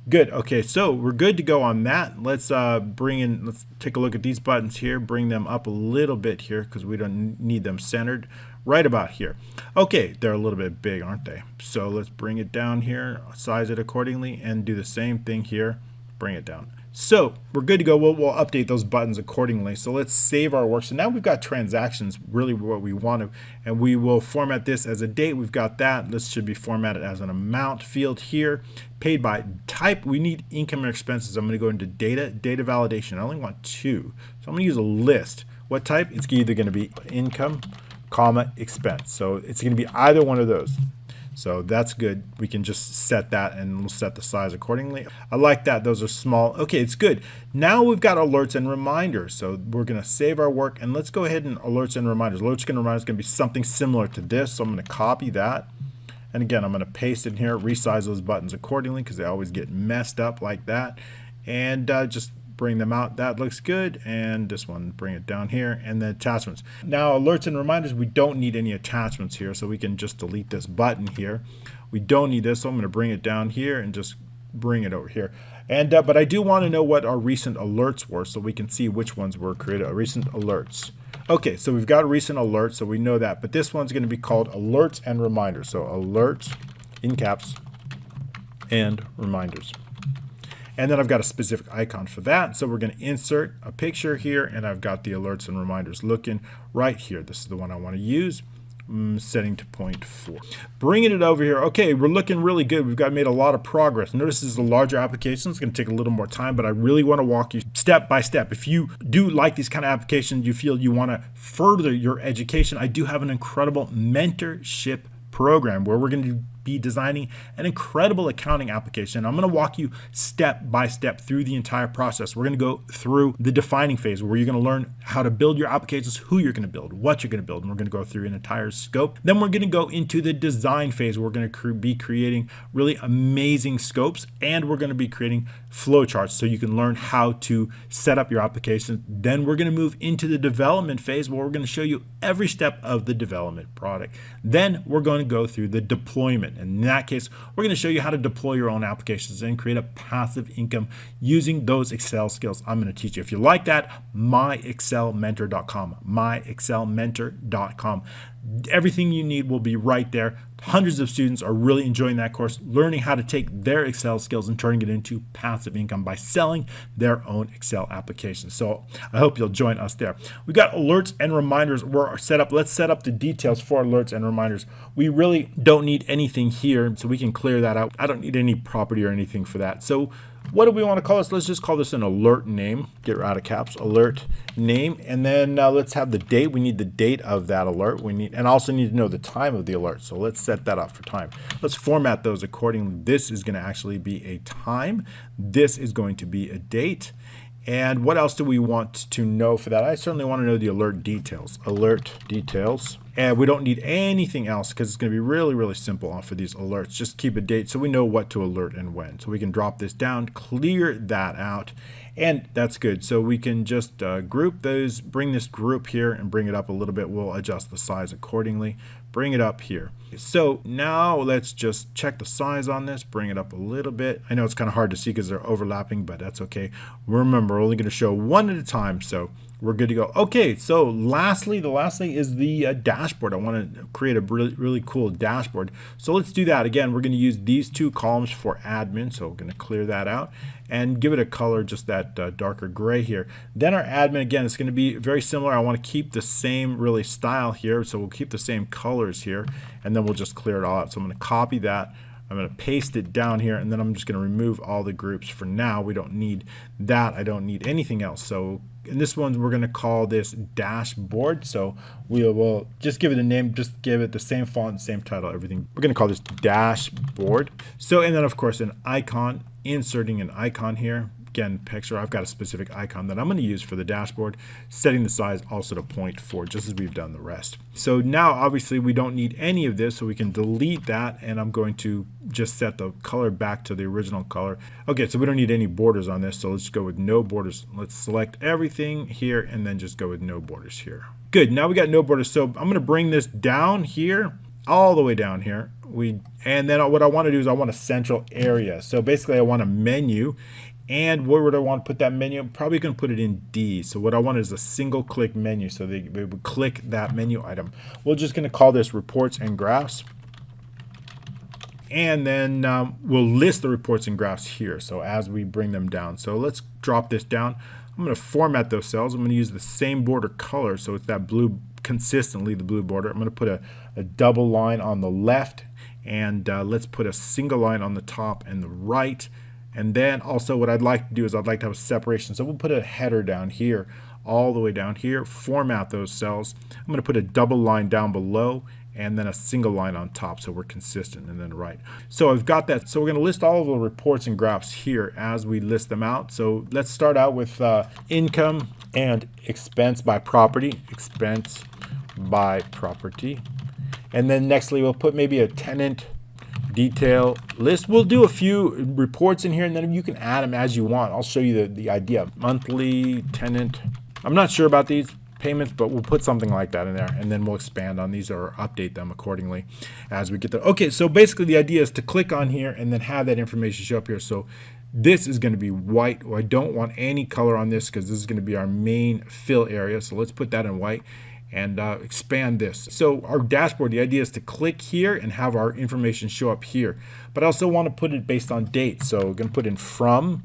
Good. Okay, so we're good to go on that. Let's let's take a look at these buttons here, bring them up a little bit here because we don't need them centered. Right about here. Okay, they're a little bit big, aren't they? So let's bring it down here, size it accordingly, and do the same thing here, bring it down. So we're good to go. We'll update those buttons accordingly. So let's save our work. So now we've got transactions, really what we want to, and we will format this as a date. We've got that. This should be formatted as an amount field here. Paid by type, we need income and expenses. I'm going to go into data validation. I only want 2. So I'm going to use a list. What type? It's either going to be income, comma, expense. So it's going to be either one of those. So that's good. We can just set that and we'll set the size accordingly. I like that. Those are small. Okay, it's good. Now we've got alerts and reminders. So we're going to save our work and let's go ahead and alerts and reminders. Alerts and reminders is going to be something similar to this. So I'm going to copy that. And again, I'm going to paste it in here, resize those buttons accordingly because they always get messed up like that. And just bring them out. That looks good. And this one, bring it down here. And then attachments. Now, alerts and reminders, we don't need any attachments here. So we can just delete this button here. We don't need this. So I'm going to bring it down here and just bring it over here. And but I do want to know what our recent alerts were so we can see which ones were created. Recent alerts. Okay, so we've got a recent alert, so we know that. But this one's going to be called alerts and reminders. So alerts in caps and reminders. And then I've got a specific icon for that. So we're going to insert a picture here, and I've got the alerts and reminders looking right here. This is the one I want to use. Setting to 0.4. Bringing it over here. Okay, we're looking really good. We've made a lot of progress. Notice this is a larger application. It's going to take a little more time, but I really want to walk you step by step. If you do like these kind of applications, you feel you want to further your education, I do have an incredible mentorship program where we're going to be designing an incredible accounting application. I'm going to walk you step by step through the entire process. We're going to go through the defining phase where you're going to learn how to build your applications, who you're going to build, what you're going to build, and we're going to go through an entire scope. Then we're going to go into the design phase. We're going to be creating really amazing scopes, and we're going to be creating flowcharts so you can learn how to set up your application. Then we're going to move into the development phase where we're going to show you every step of the development product. Then we're going to go through the deployment. And in that case, we're going to show you how to deploy your own applications and create a passive income using those Excel skills I'm going to teach you. If you like that, myexcelmentor.com, myexcelmentor.com. Everything you need will be right there. Hundreds of students are really enjoying that course, learning how to take their Excel skills and turning it into passive income by selling their own Excel applications. So I hope you'll join us there. We've got alerts and reminders. We're set up. Let's set up the details for alerts and reminders. We really don't need anything here, so we can clear that out. I don't need any property or anything for that. So what do we want to call this? Let's just call this an alert name. Get out of caps, alert name. And then let's have the date. We need the date of that alert. And also need to know the time of the alert. So let's set that up for time. Let's format those accordingly. This is going to actually be a time. This is going to be a date. And what else do we want to know for that? I certainly want to know the alert details. Alert details. And we don't need anything else because it's going to be really, really simple for these alerts. Just keep a date so we know what to alert and when. So we can drop this down, clear that out, and that's good. So we can just group those, bring this group here and bring it up a little bit. We'll adjust the size accordingly. Bring it up here. So now let's just check the size on this, bring it up a little bit. I know it's kind of hard to see because they're overlapping, but that's okay. Remember, we're only going to show one at a time, so we're good to go. Okay, so lastly, the last thing is the dashboard. I want to create a really, really cool dashboard. So let's do that. Again, we're going to use these two columns for admin, so we're going to clear that out and give it a color, just that darker gray here. Then our admin, again, it's going to be very similar. I want to keep the same really style here, so we'll keep the same colors here, and then we'll just clear it all out. So I'm going to copy that. I'm going to paste it down here, and then I'm just going to remove all the groups for now. We don't need that. I don't need anything else. So in this one, we're going to call this dashboard. So we will just give it a name, just give it the same font, same title, everything. We're going to call this dashboard. So, and then of course an icon, inserting an icon here. Again, picture, I've got a specific icon that I'm going to use for the dashboard, setting the size also to 0.4, just as we've done the rest. So now, obviously, we don't need any of this, so we can delete that, and I'm going to just set the color back to the original color. Okay, so we don't need any borders on this, so let's go with no borders. Let's select everything here, and then just go with no borders here. Good, now we got no borders, so I'm going to bring this down here, all the way down here. And then what I want to do is I want a central area. So basically, I want a menu. And where would I want to put that menu? I'm probably going to put it in D. So what I want is a single click menu. So they would click that menu item. We're just going to call this reports and graphs. And then we'll list the reports and graphs here. So as we bring them down. So let's drop this down. I'm going to format those cells. I'm going to use the same border color. So it's that blue, consistently the blue border. I'm going to put a double line on the left. And let's put a single line on the top and the right. And then also what I'd like to do is I'd like to have a separation. So we'll put a header down here, all the way down here, format those cells. I'm going to put a double line down below and then a single line on top, so we're consistent, and then right. So I've got that. So we're going to list all of the reports and graphs here as we list them out. So let's start out with income and expense by property, expense by property. And then nextly, we'll put maybe a tenant detail list. We'll do a few reports in here, and then you can add them as you want. I'll show you the idea. Monthly tenant. I'm not sure about these payments, but we'll put something like that in there, and then we'll expand on these or update them accordingly as we get there. Okay, so basically the idea is to click on here and then have that information show up here. So this is going to be white. I don't want any color on this because this is going to be our main fill area. So let's put that in white and expand this. So our dashboard, the idea is to click here and have our information show up here. But I also want to put it based on date. So we're going to put in from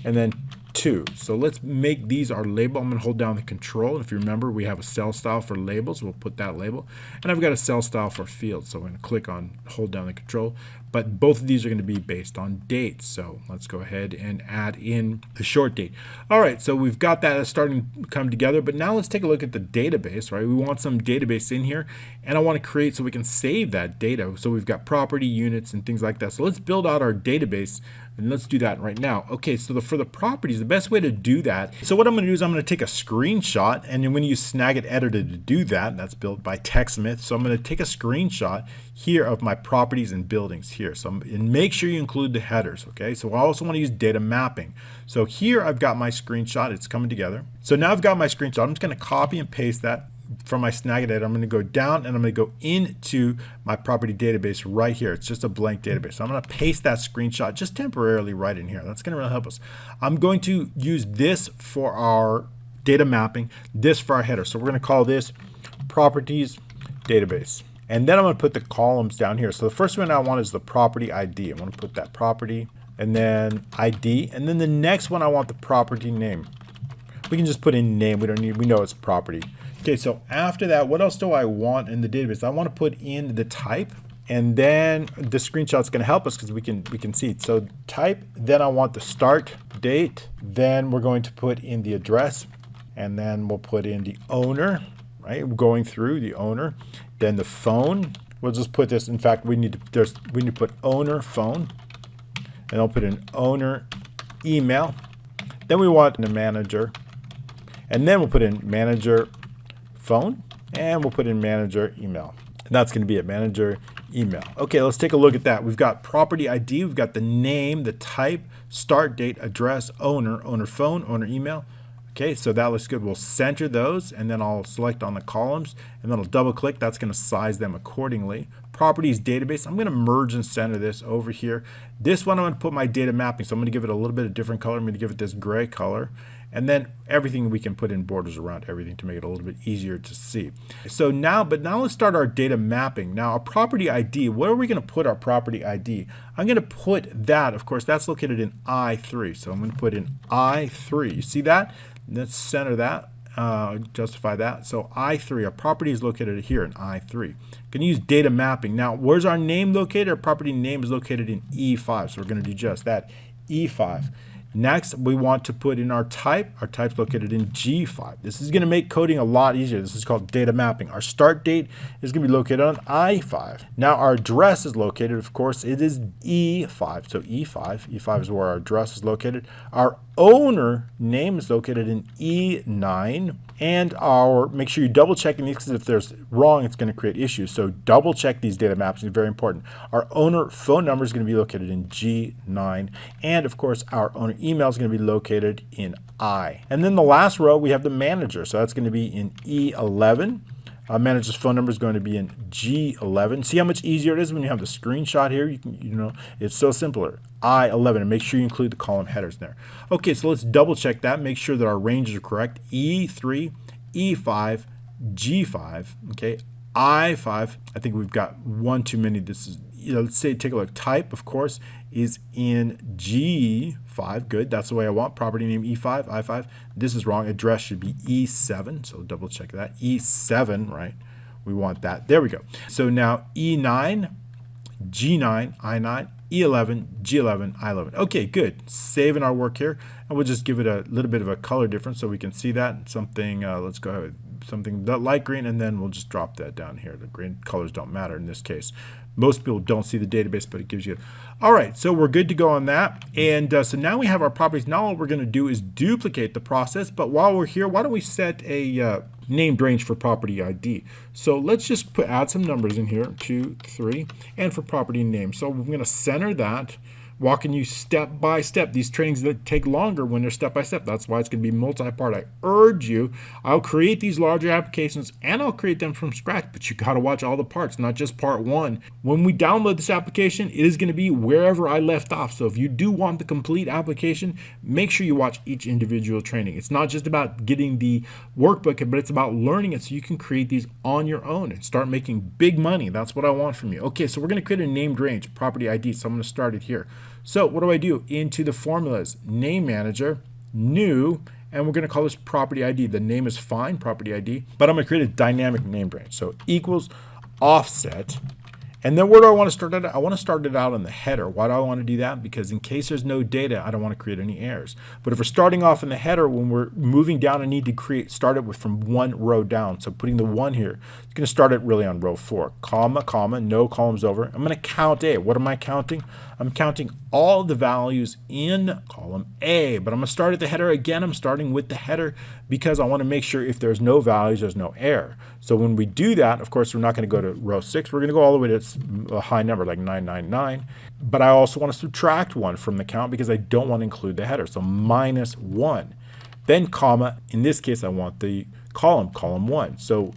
and then to. So let's make these our label. I'm going to hold down the control. If you remember, we have a cell style for labels. We'll put that label. And I've got a cell style for fields. So I'm going to click on, hold down the control. But both of these are going to be based on dates. So let's go ahead and add in the short date. All right, so we've got that starting to come together. But now let's take a look at the database, right? We want some database in here. And I want to create so we can save that data. So we've got property, units, and things like that. So let's build out our database. And let's do that right now. Okay, so for the properties, the best way to do that, so what I'm going to do is I'm going to take a screenshot, and I'm going to use Snagit Editor to do that. That's built by TechSmith. So I'm going to take a screenshot here of my properties and buildings here. So and make sure you include the headers, okay? So I also want to use data mapping. So here I've got my screenshot. It's coming together. So now I've got my screenshot. I'm just going to copy and paste that from my Snagit Editor. I'm going to go down and I'm going to go into my property database right here. It's just a blank database. So I'm going to paste that screenshot just temporarily right in here. That's going to really help us. I'm going to use this for our data mapping, this for our header. So we're going to call this properties database. And then I'm going to put the columns down here. So the first one I want is the property ID. I want to put that property and then ID. And then the next one I want the property name. We can just put in name. We know it's property. Okay, so after that, what else do I want in the database? I want to put in the type, and then the screenshot's going to help us because we can see it. So type, then I want the start date, then we're going to put in the address, and then we'll put in the owner, right? We're going through the owner, then the phone. We'll just put this. In fact, we need to put owner phone, and I'll put in owner email. Then we want the manager, and then we'll put in manager phone, and we'll put in manager email. And that's going to be it, manager email. Okay, let's take a look at that. We've got property ID, we've got the name, the type, start date, address, owner, owner phone, owner email. Okay, so that looks good. We'll center those, and then I'll select on the columns, and then I'll double click. That's going to size them accordingly. Properties database, I'm going to merge and center this over here. This one I'm going to put my data mapping, so I'm going to give it a little bit of different color. I'm going to give it this gray color. And then everything we can put in borders around everything to make it a little bit easier to see. So now let's start our data mapping. Now our property ID, where are we going to put our property ID? I'm going to put that, of course, that's located in I3. So I'm going to put in I3. You see that? Let's center that, justify that. So I3, our property is located here in I3. Going to use data mapping. Now, where's our name located? Our property name is located in E5. So we're going to do just that, E5. Next, we want to put in our type. Our type's located in G5. This is going to make coding a lot easier. This is called data mapping. Our start date is going to be located on I5. Now, our address is located, of course, it is E5. So E5. E5 is where our address is located. Our owner name is located in E9. And make sure you double checking these, because if there's wrong, it's going to create issues. So double check these data maps. It's very important. Our owner phone number is going to be located in G9. And of course, our owner email is going to be located in I. And then the last row, we have the manager. So that's going to be in E11. Manager's phone number is going to be in G11. See how much easier it is when you have the screenshot here? You know, it's so simpler. I11, and make sure you include the column headers there. Okay, so let's double check that. Make sure that our ranges are correct. E3, E5, G5. Okay, I5. I think we've got one too many. This is, let's say, take a look. Type, of course, is in G5. Good. That's the way I want. Property name E5, I5. This is wrong. Address should be E7. So double check that. E7, right? We want that. There we go. So now E9, G9, I9, E11, G11, I11. Okay, good. Saving our work here. And we'll just give it a little bit of a color difference so we can see that. Something, let's go ahead with something that light green, and then we'll just drop that down here. The green colors don't matter in this case. Most people don't see the database, but it gives you. All right, so we're good to go on that. And so now we have our properties. Now all we're going to do is duplicate the process. But while we're here, why don't we set a named range for property ID? So let's just add some numbers in here, 2, 3, and for property name. So we're going to center that, walking you step by step. These trainings that take longer when they're step by step. That's why it's going to be multi-part. I urge you, I'll create these larger applications and I'll create them from scratch, but you got to watch all the parts, not just part one. When we download this application, it is going to be wherever I left off. So if you do want the complete application, make sure you watch each individual training. It's not just about getting the workbook, but it's about learning it so you can create these on your own and start making big money. That's what I want from you. Okay, so we're going to create a named range, property ID. So I'm going to start it here. So what do? Into the formulas, name manager, new, and we're going to call this property ID. The name is fine, property ID, but I'm going to create a dynamic named range. So equals offset. And then where do I want to start it? I want to start it out in the header. Why do I want to do that? Because in case there's no data, I don't want to create any errors. But if we're starting off in the header, when we're moving down, I need to start it from one row down. So putting the 1 here, it's going to start it really on row 4, comma, comma, no columns over. I'm going to count A. What am I counting? I'm counting all the values in column A, but I'm going to start at the header again. I'm starting with the header because I want to make sure if there's no values, there's no error. So when we do that, of course, we're not going to go to row 6. We're going to go all the way to a high number like 999. But I also want to subtract 1 from the count because I don't want to include the header. So minus 1. Then comma, in this case, I want the column 1. So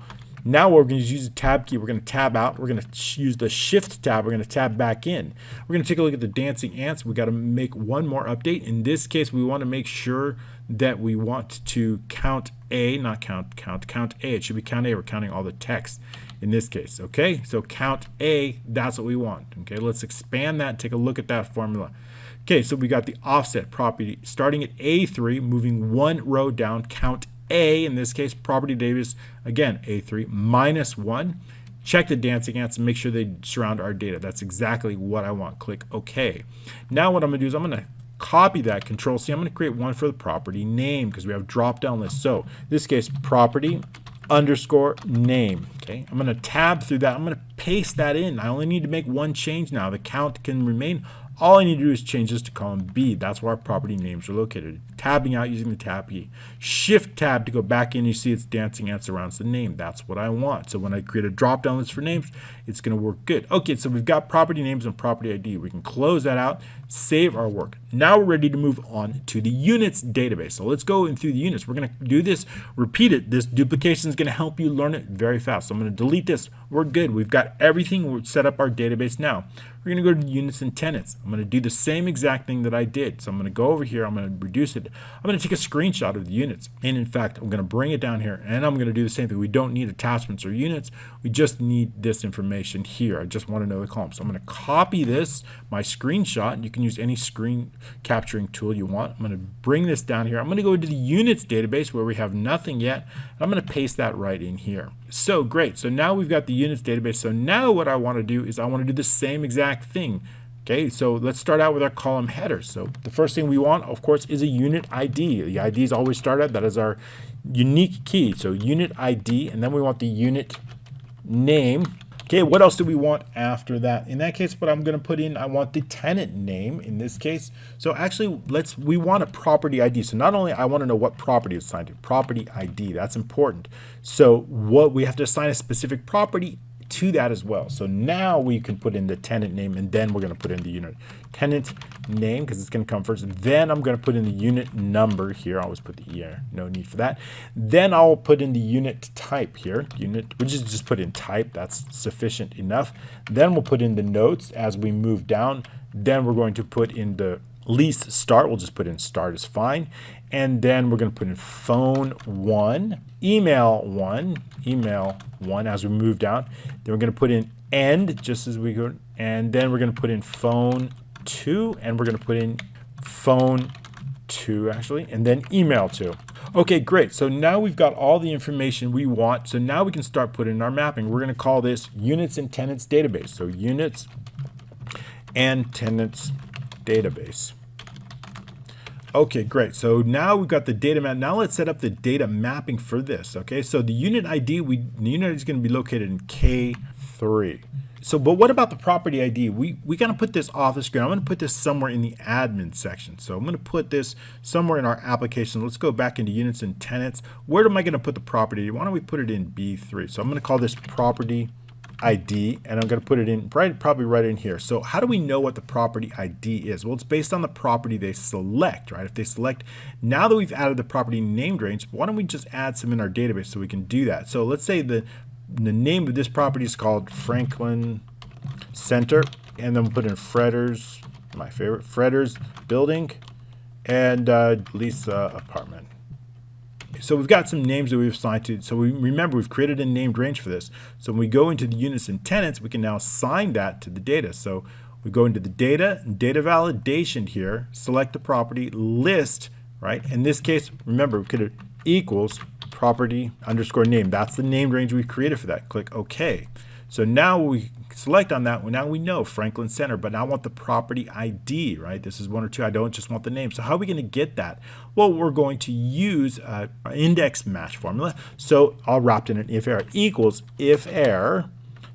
now we're going to use the tab key. We're going to tab out. We're going to use the shift tab. We're going to tab back in. We're going to take a look at the dancing ants. We got to make one more update. In this case, we want to make sure that we want to count A, not count A. It should be count A. We're counting all the text in this case. Okay, so count A, that's what we want. Okay, let's expand that and take a look at that formula. Okay, so we got the offset property starting at A3, moving 1 row down, count A, in this case, property database, again, A3 minus 1. Check the dancing ants and make sure they surround our data. That's exactly what I want. Click OK. Now what I'm going to do is I'm going to copy that, Control C. I'm going to create one for the property name because we have drop down list. So in this case, property underscore name. Okay, I'm going to tab through that. I'm going to paste that in. I only need to make one change now. The count can remain. All I need to do is change this to column B. That's where our property names are located. Tabbing out using the tab key. Shift tab to go back in. You see it's dancing ants around the name. That's what I want. So when I create a drop down list for names, it's going to work good. Okay, so we've got property names and property ID. We can close that out, save our work. Now we're ready to move on to the units database. So let's go in through the units. We're going to do this, repeat it. This duplication is going to help you learn it very fast. So I'm going to delete this. We're good. We've got everything. We've set up our database now. We're going to go to units and tenants. I'm going to do the same exact thing that I did. So I'm going to go over here. I'm going to reduce it. I'm going to take a screenshot of the units. And in fact, I'm going to bring it down here and I'm going to do the same thing. We don't need attachments or units. We just need this information here. I just want to know the column. So I'm going to copy this, my screenshot, and you can use any screen capturing tool you want. I'm going to bring this down here. I'm going to go to the units database where we have nothing yet. And I'm going to paste that right in here. So great. So now we've got the units database. So now what I want to do is I want to do the same exact thing. Okay, so let's start out with our column header. So the first thing we want, of course, is a unit ID. The IDs always start out. That is our unique key. So unit ID, and then we want the unit name. Okay, what else do we want after that? In that case, what I'm going to put in, I want the tenant name in this case. So actually, we want a property ID. So not only I want to know what property is assigned to, property ID, that's important. So what we have to assign a specific property to that as well. So now we can put in the tenant name and then we're going to put in the unit tenant name because it's going to come first. Then I'm going to put in the unit number here. I always put the ER, no need for that. Then I'll put in the unit type here. Unit, which is just put in type. That's sufficient enough. Then we'll put in the notes as we move down. Then we're going to put in the least start. We'll just put in start is fine. And then we're going to put in phone 1, email 1 as we move down. Then we're going to put in end just as we go. And then we're going to put in phone 2 and we're going to put in phone 2 actually, and then email 2. Okay, great. So now we've got all the information we want. So now we can start putting in our mapping. We're going to call this units and tenants database. So units and tenants database. Okay, great. So now we've got the data map. Now let's set up the data mapping for this. Okay, so the unit ID, the unit is going to be located in K3. So, but what about the property ID? We got to put this off the screen. I'm going to put this somewhere in the admin section. So I'm going to put this somewhere in our application. Let's go back into units and tenants. Where am I going to put the property? Why don't we put it in B3? So I'm going to call this property ID, and I'm going to put it in probably right in here. So how do we know what the property ID is? Well, it's based on the property they select, right? If they select, now that we've added the property named range, why don't we just add some in our database so we can do that? So let's say the name of this property is called Franklin Center, and then we'll put in Fredder's, my favorite, Fredder's building, and Lisa apartment. So we've got some names that we've assigned to. So we remember we've created a named range for this. So when we go into the units and tenants, we can now assign that to the data. So we go into the data validation here, select the property, list, right? In this case, remember we could have equals property underscore name. That's the named range we created for that. Click OK. So now we select on that. Now we know Franklin Center, but now I want the property ID, right? This is 1 or 2. I don't just want the name. So how are we going to get that? Well, we're going to use an index match formula. So I'll wrap it in an if error equals if error.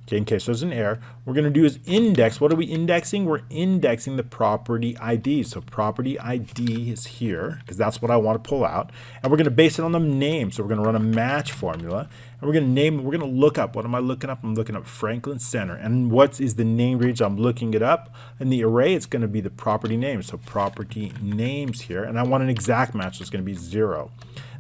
Okay, in case there's an error, we're going to do is index. What are we indexing? We're indexing the property ID. So property ID is here because that's what I want to pull out. And we're going to base it on the name. So we're going to run a match formula. And we're going to name it. We're going to look up. What am I looking up? I'm looking up Franklin Center. And what is the name range? I'm looking it up. In the array, it's going to be the property name. So property names here. And I want an exact match. So it's going to be 0.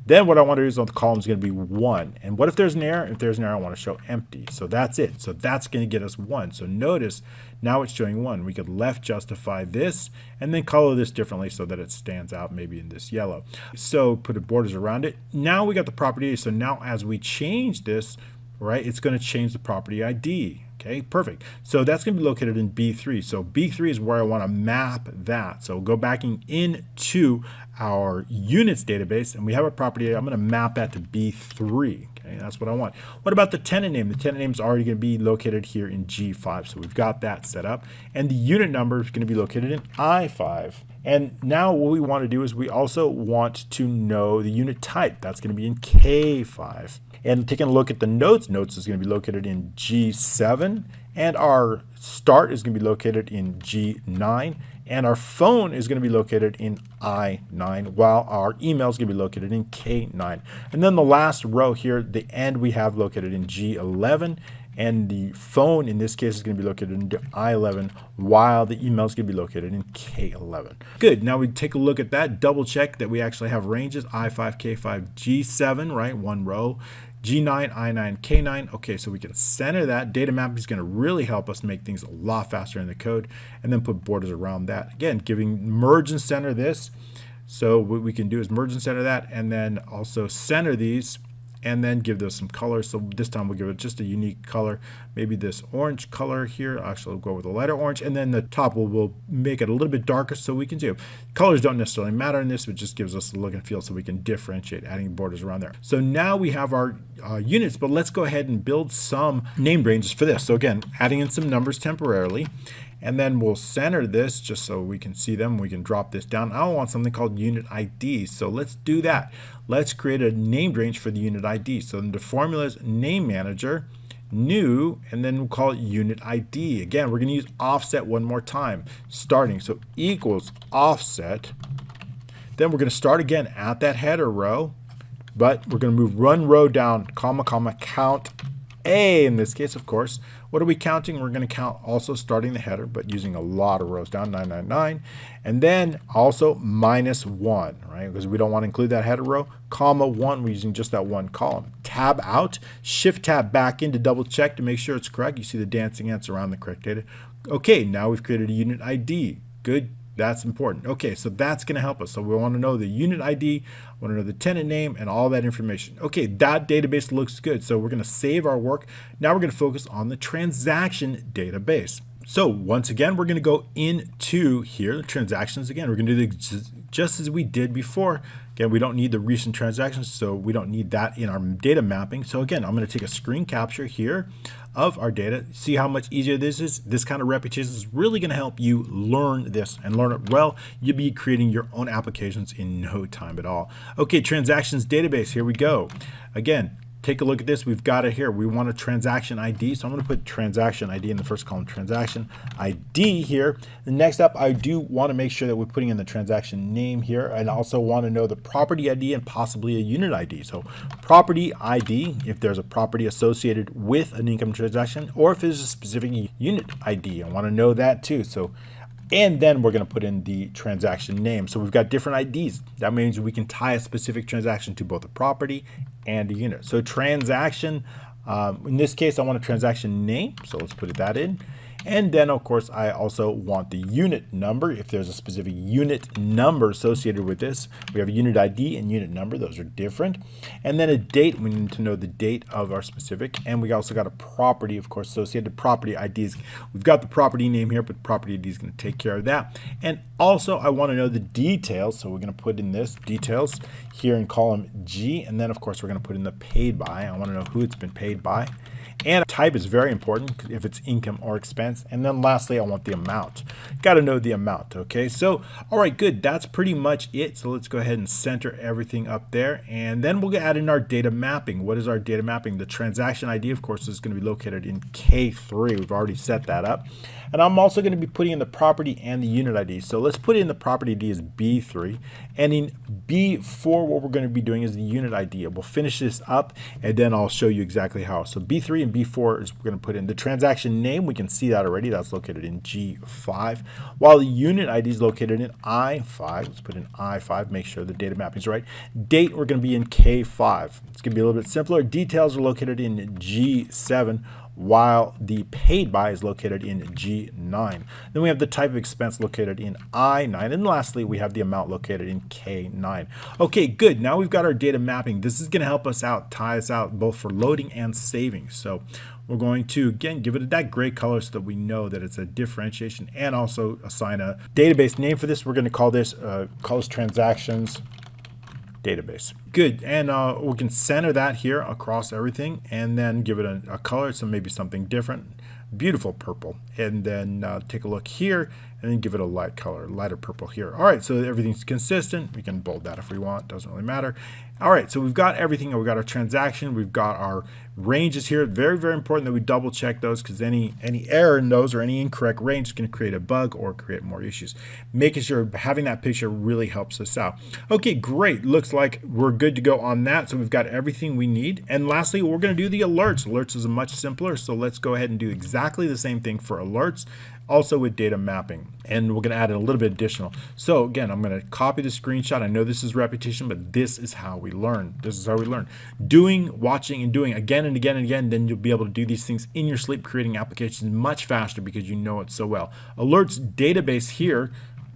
Then what I want to do is on the column is going to be 1. And what if there's an error? If there's an error, I want to show empty. So that's it. So that's going to get us 1. So notice now it's showing 1. We could left justify this and then color this differently so that it stands out maybe in this yellow. So put the borders around it. Now we got the property. So now as we change this, right, it's going to change the property ID. Okay, perfect. So that's going to be located in B3. So B3 is where I want to map that. So go back into our units database, and we have a property. I'm going to map that to B3. Okay, that's what I want. What about the tenant name? The tenant name is already going to be located here in G5. So we've got that set up. And the unit number is going to be located in I5. And now what we want to do is we also want to know the unit type. That's going to be in K5. And taking a look at the notes is going to be located in G7, and our start is going to be located in G9, and our phone is going to be located in I9, while our email is going to be located in K9. And then the last row here, the end, we have located in G11, and the phone in this case is going to be located in I11, while the email is going to be located in K11. Good. Now we take a look at that, double check that we actually have ranges I5, K5, G7, right? One row. G9, I9, K9. Okay, so we can center that. Data mapping is going to really help us make things a lot faster in the code, and then put borders around that. Again, giving merge and center this. So what we can do is merge and center that, and then also center these, and then give those some colors. So this time we'll give it just a unique color, maybe this orange color here. Actually, we'll go with a lighter orange, and then the top we'll make it a little bit darker so we can do. Colors don't necessarily matter in this, but just gives us the look and feel so we can differentiate, adding borders around there. So now we have our units, but let's go ahead and build some named ranges for this. So again, adding in some numbers temporarily. And then we'll center this just so we can see them. We can drop this down. I want something called unit ID. So let's do that. Let's create a named range for the unit ID. So the formula is name manager, new, and then we'll call it unit ID. Again, we're going to use offset one more time. Starting, so equals offset. Then we're going to start again at that header row, but we're going to move one row down, comma, comma, count A in this case, of course. What are we counting? We're going to count also starting the header, but using a lot of rows down, 999. And then also -1, right? Because we don't want to include that header row. Comma 1, we're using just that one column. Tab out, shift tab back in to double check to make sure it's correct. You see the dancing ants around the correct data. Okay, now we've created a unit ID. Good. That's important. Okay, so that's going to help us. So we want to know the unit ID, want to know the tenant name, and all that information. Okay, that database looks good. So we're going to save our work. Now we're going to focus on the transaction database. So once again, we're going to go into here, the transactions again. We're going to do just as we did before. Again, we don't need the recent transactions, so we don't need that in our data mapping. So again, I'm going to take a screen capture here of our data. See how much easier this is? This kind of repetition is really going to help you learn this and learn it well. You'll be creating your own applications in no time at all. Okay, transactions database, here we go. Again, take a look at this. We've got it here. We want a transaction ID. So I'm going to put transaction ID in the first column, transaction ID here. The next up, I do want to make sure that we're putting in the transaction name here. And also want to know the property ID and possibly a unit ID. So property ID, if there's a property associated with an income transaction, or if there's a specific unit ID, I want to know that too. So and then we're going to put in the transaction name. So we've got different IDs. That means we can tie a specific transaction to both a property and a unit. So transaction, in this case, I want a transaction name. So let's put that in. And then, of course, I also want the unit number. If there's a specific unit number associated with this, we have a unit ID and unit number. Those are different. And then a date. We need to know the date of our specific. And we also got a property, of course, associated property IDs. We've got the property name here, but property ID is going to take care of that. And also, I want to know the details. So we're going to put in this details here in column G. And then, of course, we're going to put in the paid by. I want to know who it's been paid by. And type is very important if it's income or expense. And then lastly, I want the amount. Got to know the amount. Okay, so all right, good. That's pretty much it. So let's go ahead and center everything up there. And then we'll add in our data mapping. What is our data mapping? The transaction ID, of course, is going to be located in K3. We've already set that up. And I'm also going to be putting in the property and the unit ID. So let's put in the property ID as B3. And in B4, what we're going to be doing is the unit ID. We'll finish this up, and then I'll show you exactly how. So B3 and B4 is we're going to put in the transaction name. We can see that already. That's located in G5. While the unit ID is located in I5. Let's put in I5. Make sure the data mapping is right. Date, we're going to be in K5. It's going to be a little bit simpler. Details are located in G7. While the paid by is located in G9. Then we have the type of expense located in I9. And lastly, we have the amount located in K9. Okay, good. Now we've got our data mapping. This is going to help us out, tie us out both for loading and saving. So we're going to, again, give it that gray color so that we know that it's a differentiation, and also assign a database name for this. We're going to call this transactions database. Good, and we can center that here across everything, and then give it a color, so maybe something different. Beautiful purple. And then take a look here, and then give it a light color, lighter purple here. All right, so everything's consistent. We can bold that if we want, doesn't really matter. All right, so we've got everything. We've got our transaction, we've got our ranges here. Very, very important that we double check those, because any error in those or any incorrect range is going to create a bug or create more issues. Making sure having that picture really helps us out. Okay, great. Looks like we're good to go on that. So we've got everything we need. And lastly, we're going to do the alerts. Alerts is much simpler. So let's go ahead and do exactly the same thing for alerts, also with data mapping. And we're going to add in a little bit additional. So again, I'm going to copy the screenshot. I know this is repetition, but this is how we learn. This is how we learn. Doing, watching, and doing again and again and again, then you'll be able to do these things in your sleep, creating applications much faster because you know it so well. Alerts database here.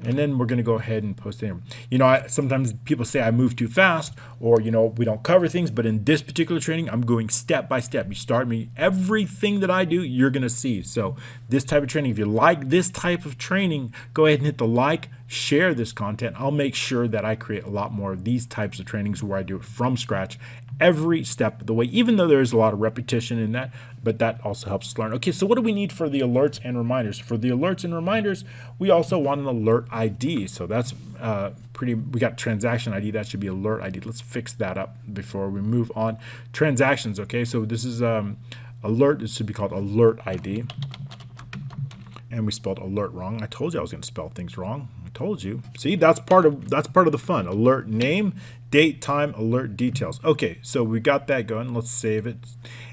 And then we're going to go ahead and post it in. You know, sometimes people say I move too fast, or, you know, we don't cover things. But in this particular training, I'm going step by step. You start me, everything that I do, you're going to see. So this type of training, if you like this type of training, go ahead and hit the like, share this content. I'll make sure that I create a lot more of these types of trainings where I do it from scratch every step of the way, even though there is a lot of repetition in that, but that also helps us learn. Okay, so what do we need for the alerts and reminders? For the alerts and reminders, we also want an alert ID. So that's we got transaction ID, that should be alert ID. Let's fix that up before we move on. Transactions, okay, so this is alert, this should be called alert ID. And we spelled alert wrong. I told you I was going to spell things wrong. I told you. See, that's part of the fun. Alert name, date, time, alert details. Okay, so we got that going. Let's save it.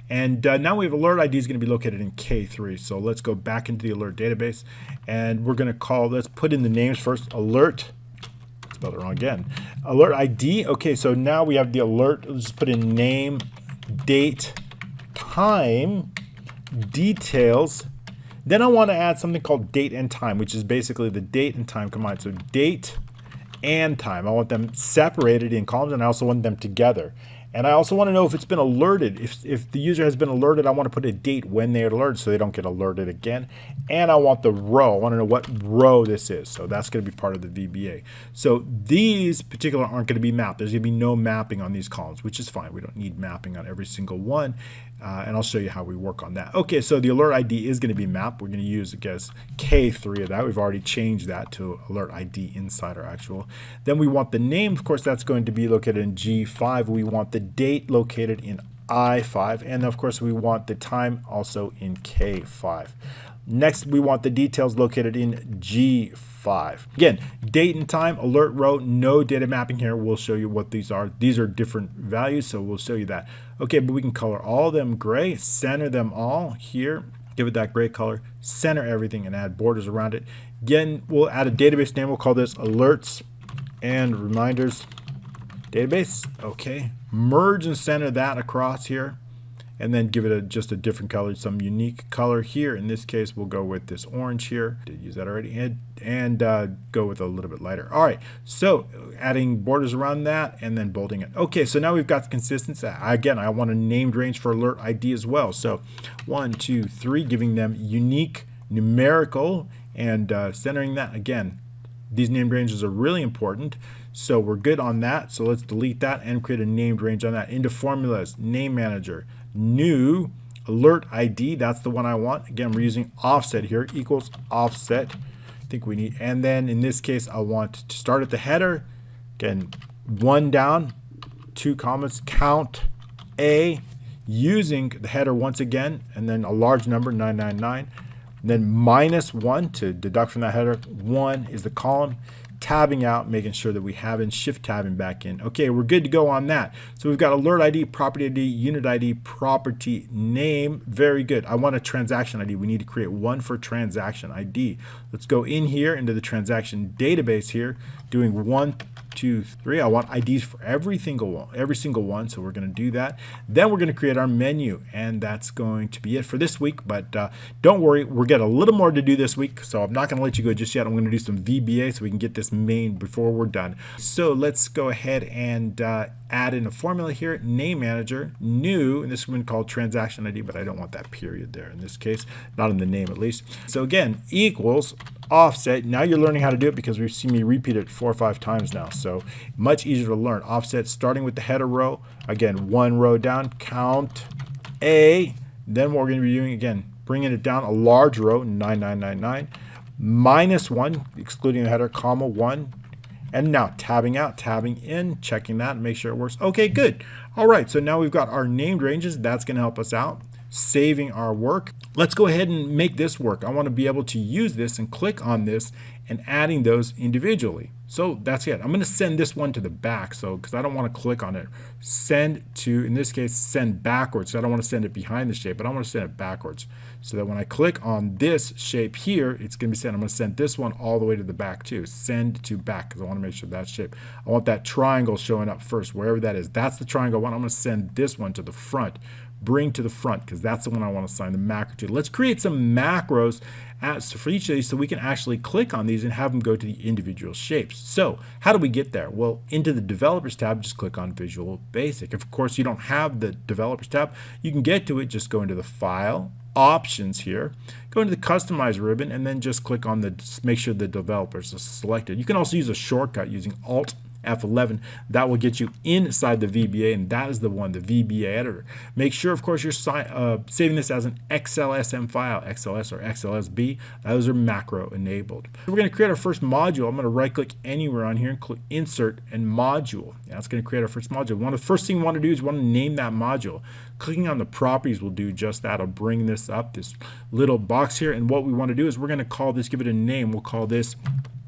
And now we have alert ID is going to be located in K3. So let's go back into the alert database, and we're going to let's put in the names first. Alert. Spelled it wrong again. Alert ID. Okay, so now we have the alert. Let's just put in name, date, time, details. Then I want to add something called date and time, which is basically the date and time combined. So date and time. I want them separated in columns, and I also want them together. And I also want to know if it's been alerted. If the user has been alerted, I want to put a date when they are alerted so they don't get alerted again. And I want the row. I want to know what row this is. So that's going to be part of the VBA. So these particular aren't going to be mapped. There's going to be no mapping on these columns, which is fine. We don't need mapping on every single one. And I'll show you how we work on that. Okay, so the alert ID is going to be mapped. We're going to use, I guess, K3 of that. We've already changed that to alert ID inside our actual. Then we want the name. Of course, that's going to be located in G5. We want the date located in I5. And of course, we want the time also in K5. Next, we want the details located in G5. Again, date and time, alert row, no data mapping here. We'll show you what these are. These are different values, so we'll show you that. Okay, but we can color all of them gray, center them all here, give it that gray color, center everything, and add borders around it. Again, we'll add a database name. We'll call this alerts and reminders database. Okay, merge and center that across here. And then give it just a different color, some unique color here. In this case, we'll go with this orange here. Did use that already, and go with a little bit lighter. All right, so adding borders around that and then bolding it. Okay, so now we've got the consistency. Again, I want a named range for alert ID as well. So 1, 2, 3, giving them unique numerical and centering that. Again, these named ranges are really important. So we're good on that. So let's delete that and create a named range on that. Into formulas, name manager, new alert ID. That's the one I want. Again, we're using offset here, equals offset. I think we need, and then in this case, I want to start at the header. Again, 1 down, 2 commas, count A, using the header once again, and then a large number, 999. And then -1 to deduct from that header. 1 is the column. Tabbing out, making sure that we have in, shift tabbing back in. Okay, we're good to go on that. So we've got alert ID, property ID, unit ID, property name. Very good. I want a transaction ID. We need to create one for transaction ID. Let's go in here into the transaction database here, doing 1, 2, 3. I want IDs for every single one. So we're going to do that. Then we're going to create our menu, and that's going to be it for this week. But don't worry, we'll get a little more to do this week. So I'm not going to let you go just yet. I'm going to do some VBA so we can get this main before we're done. So let's go ahead and add in a formula here, name manager, new, and this one called transaction ID, but I don't want that period there in this case, not in the name at least. So again, equals offset. Now you're learning how to do it because we've seen me repeat it 4 or 5 times now. So much easier to learn. Offset starting with the header row. Again, 1 row down, count A. Then what we're going to be doing, again, bringing it down a large row, 9999. -1, excluding the header, comma 1. And now tabbing out, tabbing in, checking that, and make sure it works. Okay, good. All right, so now we've got our named ranges. That's going to help us out. Saving our work. Let's go ahead and make this work. I want to be able to use this and click on this and adding those individually. So that's it. I'm going to send this one to the back, so because I don't want to click on it. Send to, in this case, send backwards. So I don't want to send it behind the shape, but I want to send it backwards. So that when I click on this shape here, it's going to be sent. I'm going to send this one all the way to the back too. Send to back, because I want to make sure that shape. I want that triangle showing up first, wherever that is. That's the triangle one. I'm going to send this one to the front. Bring to the front, because that's the one I want to assign the macro to. Let's create some macros for each of these so we can actually click on these and have them go to the individual shapes. So how do we get there? Well, into the developers tab, just click on Visual Basic. If of course you don't have the developers tab, you can get to it. Just go into the file options here, go into the customize ribbon, and then just click on the, make sure the developers are selected. You can also use a shortcut using Alt F11. That will get you inside the VBA, and that is the one, the VBA editor. Make sure, of course, you're saving this as an XLSM file, XLS or XLSB. Those are macro enabled. We're going to create our first module. I'm going to right click anywhere on here and click Insert and Module. That's going to create our first module. One of the first thing we want to do is we want to name that module. Clicking on the properties will do just that. I'll bring this up, this little box here, and what we want to do is we're going to call this, give it a name. We'll call this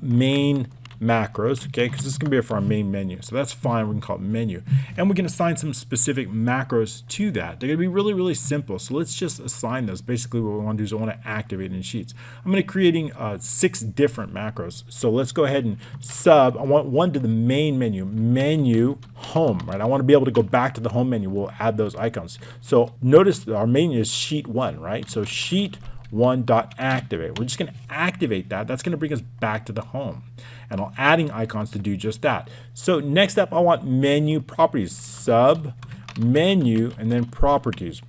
main macros, okay, because this is going to be for our main menu. So that's fine. We can call it menu. And we can assign some specific macros to that. They're going to be really, really simple. So let's just assign those. Basically, what we want to do is I want to activate in Sheets. I'm going to be creating 6 different macros. So let's go ahead and I want one to the main menu, menu home, right? I want to be able to go back to the home menu. We'll add those icons. So notice that our menu is sheet 1, right? So sheet 1.activate. We're just going to activate that. That's going to bring us back to the home. And I'm adding icons to do just that. So next up, I want menu properties. Sub, menu, and then properties.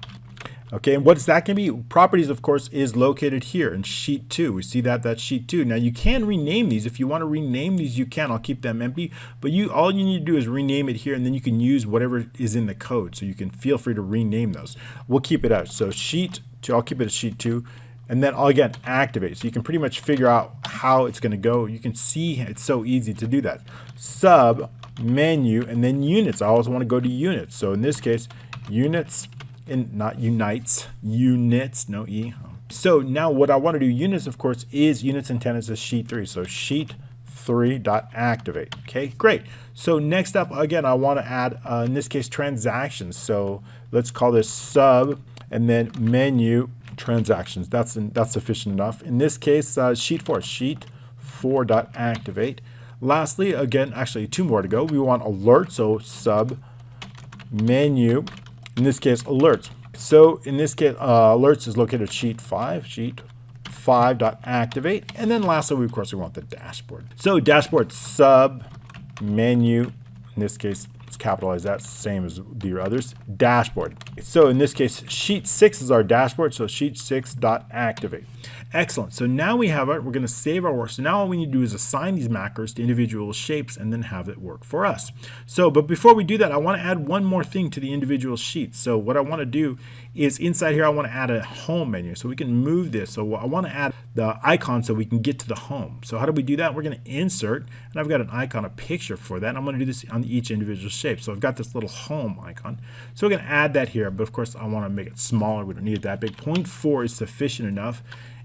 Okay, and what's that going to be? Properties, of course, is located here in sheet 2. We see that that's sheet 2. Now you can rename these. If you want to rename these, you can. I'll keep them empty. But all you need to do is rename it here, and then you can use whatever is in the code. So you can feel free to rename those. We'll keep it out. So sheet 2, I'll keep it as sheet 2. And then I'll again activate. So you can pretty much figure out how it's going to go. You can see it's so easy to do that. Sub, menu, and then units. I always want to go to units. So in this case, units. Not unites, units, no E. So now what I want to do, units, of course, is units and tenants is sheet 3. So sheet 3.activate. Okay, great. So next up, again, I want to add, in this case, transactions. So let's call this sub and then menu transactions. That's sufficient enough. In this case, sheet 4.activate. Lastly, again, actually 2 more to go. We want alert. So sub menu. In this case, alerts. So in this case, alerts is located at sheet 5.activate. And then lastly, of course, we want the dashboard. So dashboard sub menu. In this case, let's capitalize that, same as the others. Dashboard. So in this case, sheet 6 is our dashboard. So sheet 6.activate. Excellent. So now we have it. We're going to save our work. So now all we need to do is assign these macros to individual shapes and then have it work for us. So, but before we do that, I want to add one more thing to the individual sheets. So what I want to do is inside here, I want to add a home menu. So we can move this. So I want to add the icon so we can get to the home. So how do we do that? We're going to insert, and I've got an icon, a picture for that. And I'm going to do this on each individual shape. So I've got this little home icon. So we're going to add that here. But of course, I want to make it smaller. We don't need it that big. 0.4 is sufficient enough.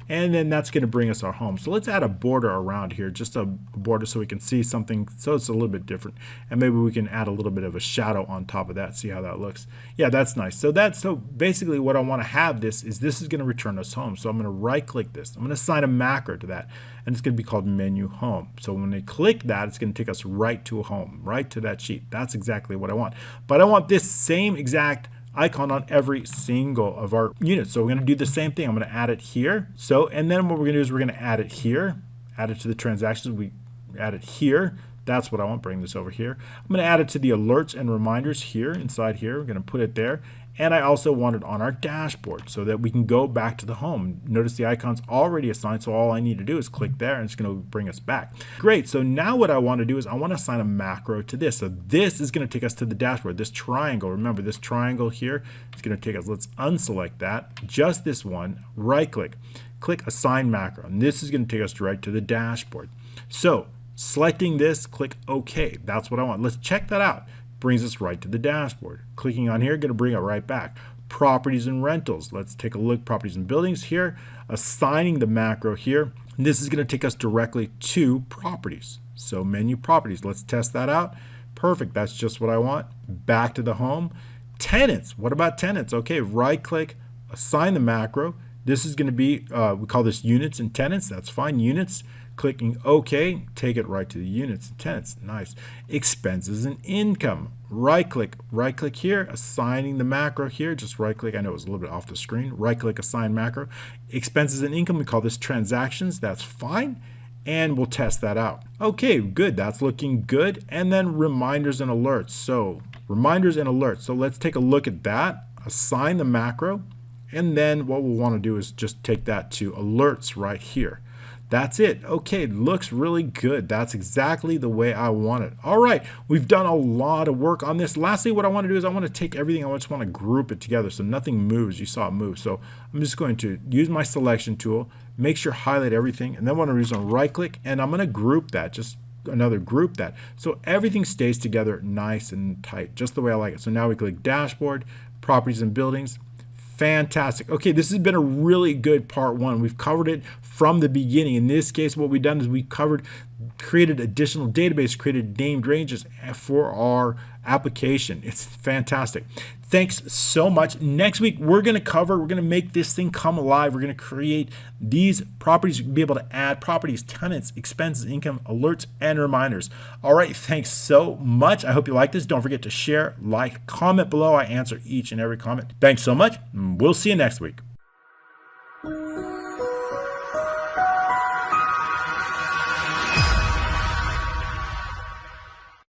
And then that's going to bring us our home. So let's add a border around here, just a border so we can see something, so it's a little bit different. And maybe we can add a little bit of a shadow on top of that, see how that looks. Yeah, that's nice. So basically what I want to have this is going to return us home. So I'm going to right click this. I'm going to assign a macro to that, and it's going to be called menu home. So when they click that, it's going to take us right to a home, right to that sheet. That's exactly what I want. But I want this same exact icon on every single of our units. So we're going to do the same thing. I'm going to add it here. So, and then what we're going to do is we're going to add it here, add it to the transactions. We add it here. That's what I want. Bring this over here. I'm going to add it to the alerts and reminders here, inside here. We're going to put it there. And I also want it on our dashboard so that we can go back to the home. Notice the icon's already assigned, so all I need to do is click there and it's going to bring us back. Great, so now what I want to do is I want to assign a macro to this. So this is going to take us to the dashboard. This triangle, remember this triangle here is going to take us, let's unselect that, just this one, right click, click assign macro, and this is going to take us right to the dashboard. So selecting this, click OK. That's what I want. Let's check that out. Brings us right to the dashboard. Clicking on here, going to bring it right back. Properties and rentals. Let's take a look. Properties and buildings here. Assigning the macro here. And this is going to take us directly to properties. So menu properties. Let's test that out. Perfect. That's just what I want. Back to the home. Tenants. What about tenants? Okay, right click, assign the macro. This is going to be, we call this units and tenants. That's fine. Units. Clicking OK, take it right to the units and tenants. Nice. Expenses and income. Right click here, assigning the macro here. Just right click. I know it was a little bit off the screen. Right click, assign macro. Expenses and income, we call this transactions. That's fine. And we'll test that out. Okay, good. That's looking good. And then reminders and alerts. So reminders and alerts. So let's take a look at that. Assign the macro. And then what we'll want to do is just take that to alerts right here. That's it. Okay, looks really good. That's exactly the way I want it. All right, we've done a lot of work on this. Lastly, what I want to do is I want to take everything, I just want to group it together so nothing moves. You saw it move. So I'm just going to use my selection tool, make sure highlight everything, and then what I'm going to do is I'm right click, and I'm going to group that, just another group that. So everything stays together nice and tight, just the way I like it. So now we click dashboard, properties and buildings. Fantastic. Okay, this has been a really good part 1. We've covered it from the beginning. In this case, what we've done is we created additional database, created named ranges for our application. It's fantastic. Thanks so much. Next week, we're going to make this thing come alive. We're going to create these properties, be able to add properties, tenants, expenses, income, alerts, and reminders. All right, thanks so much. I hope you like this. Don't forget to share, like, comment below. I answer each and every comment. Thanks so much. We'll see you next week.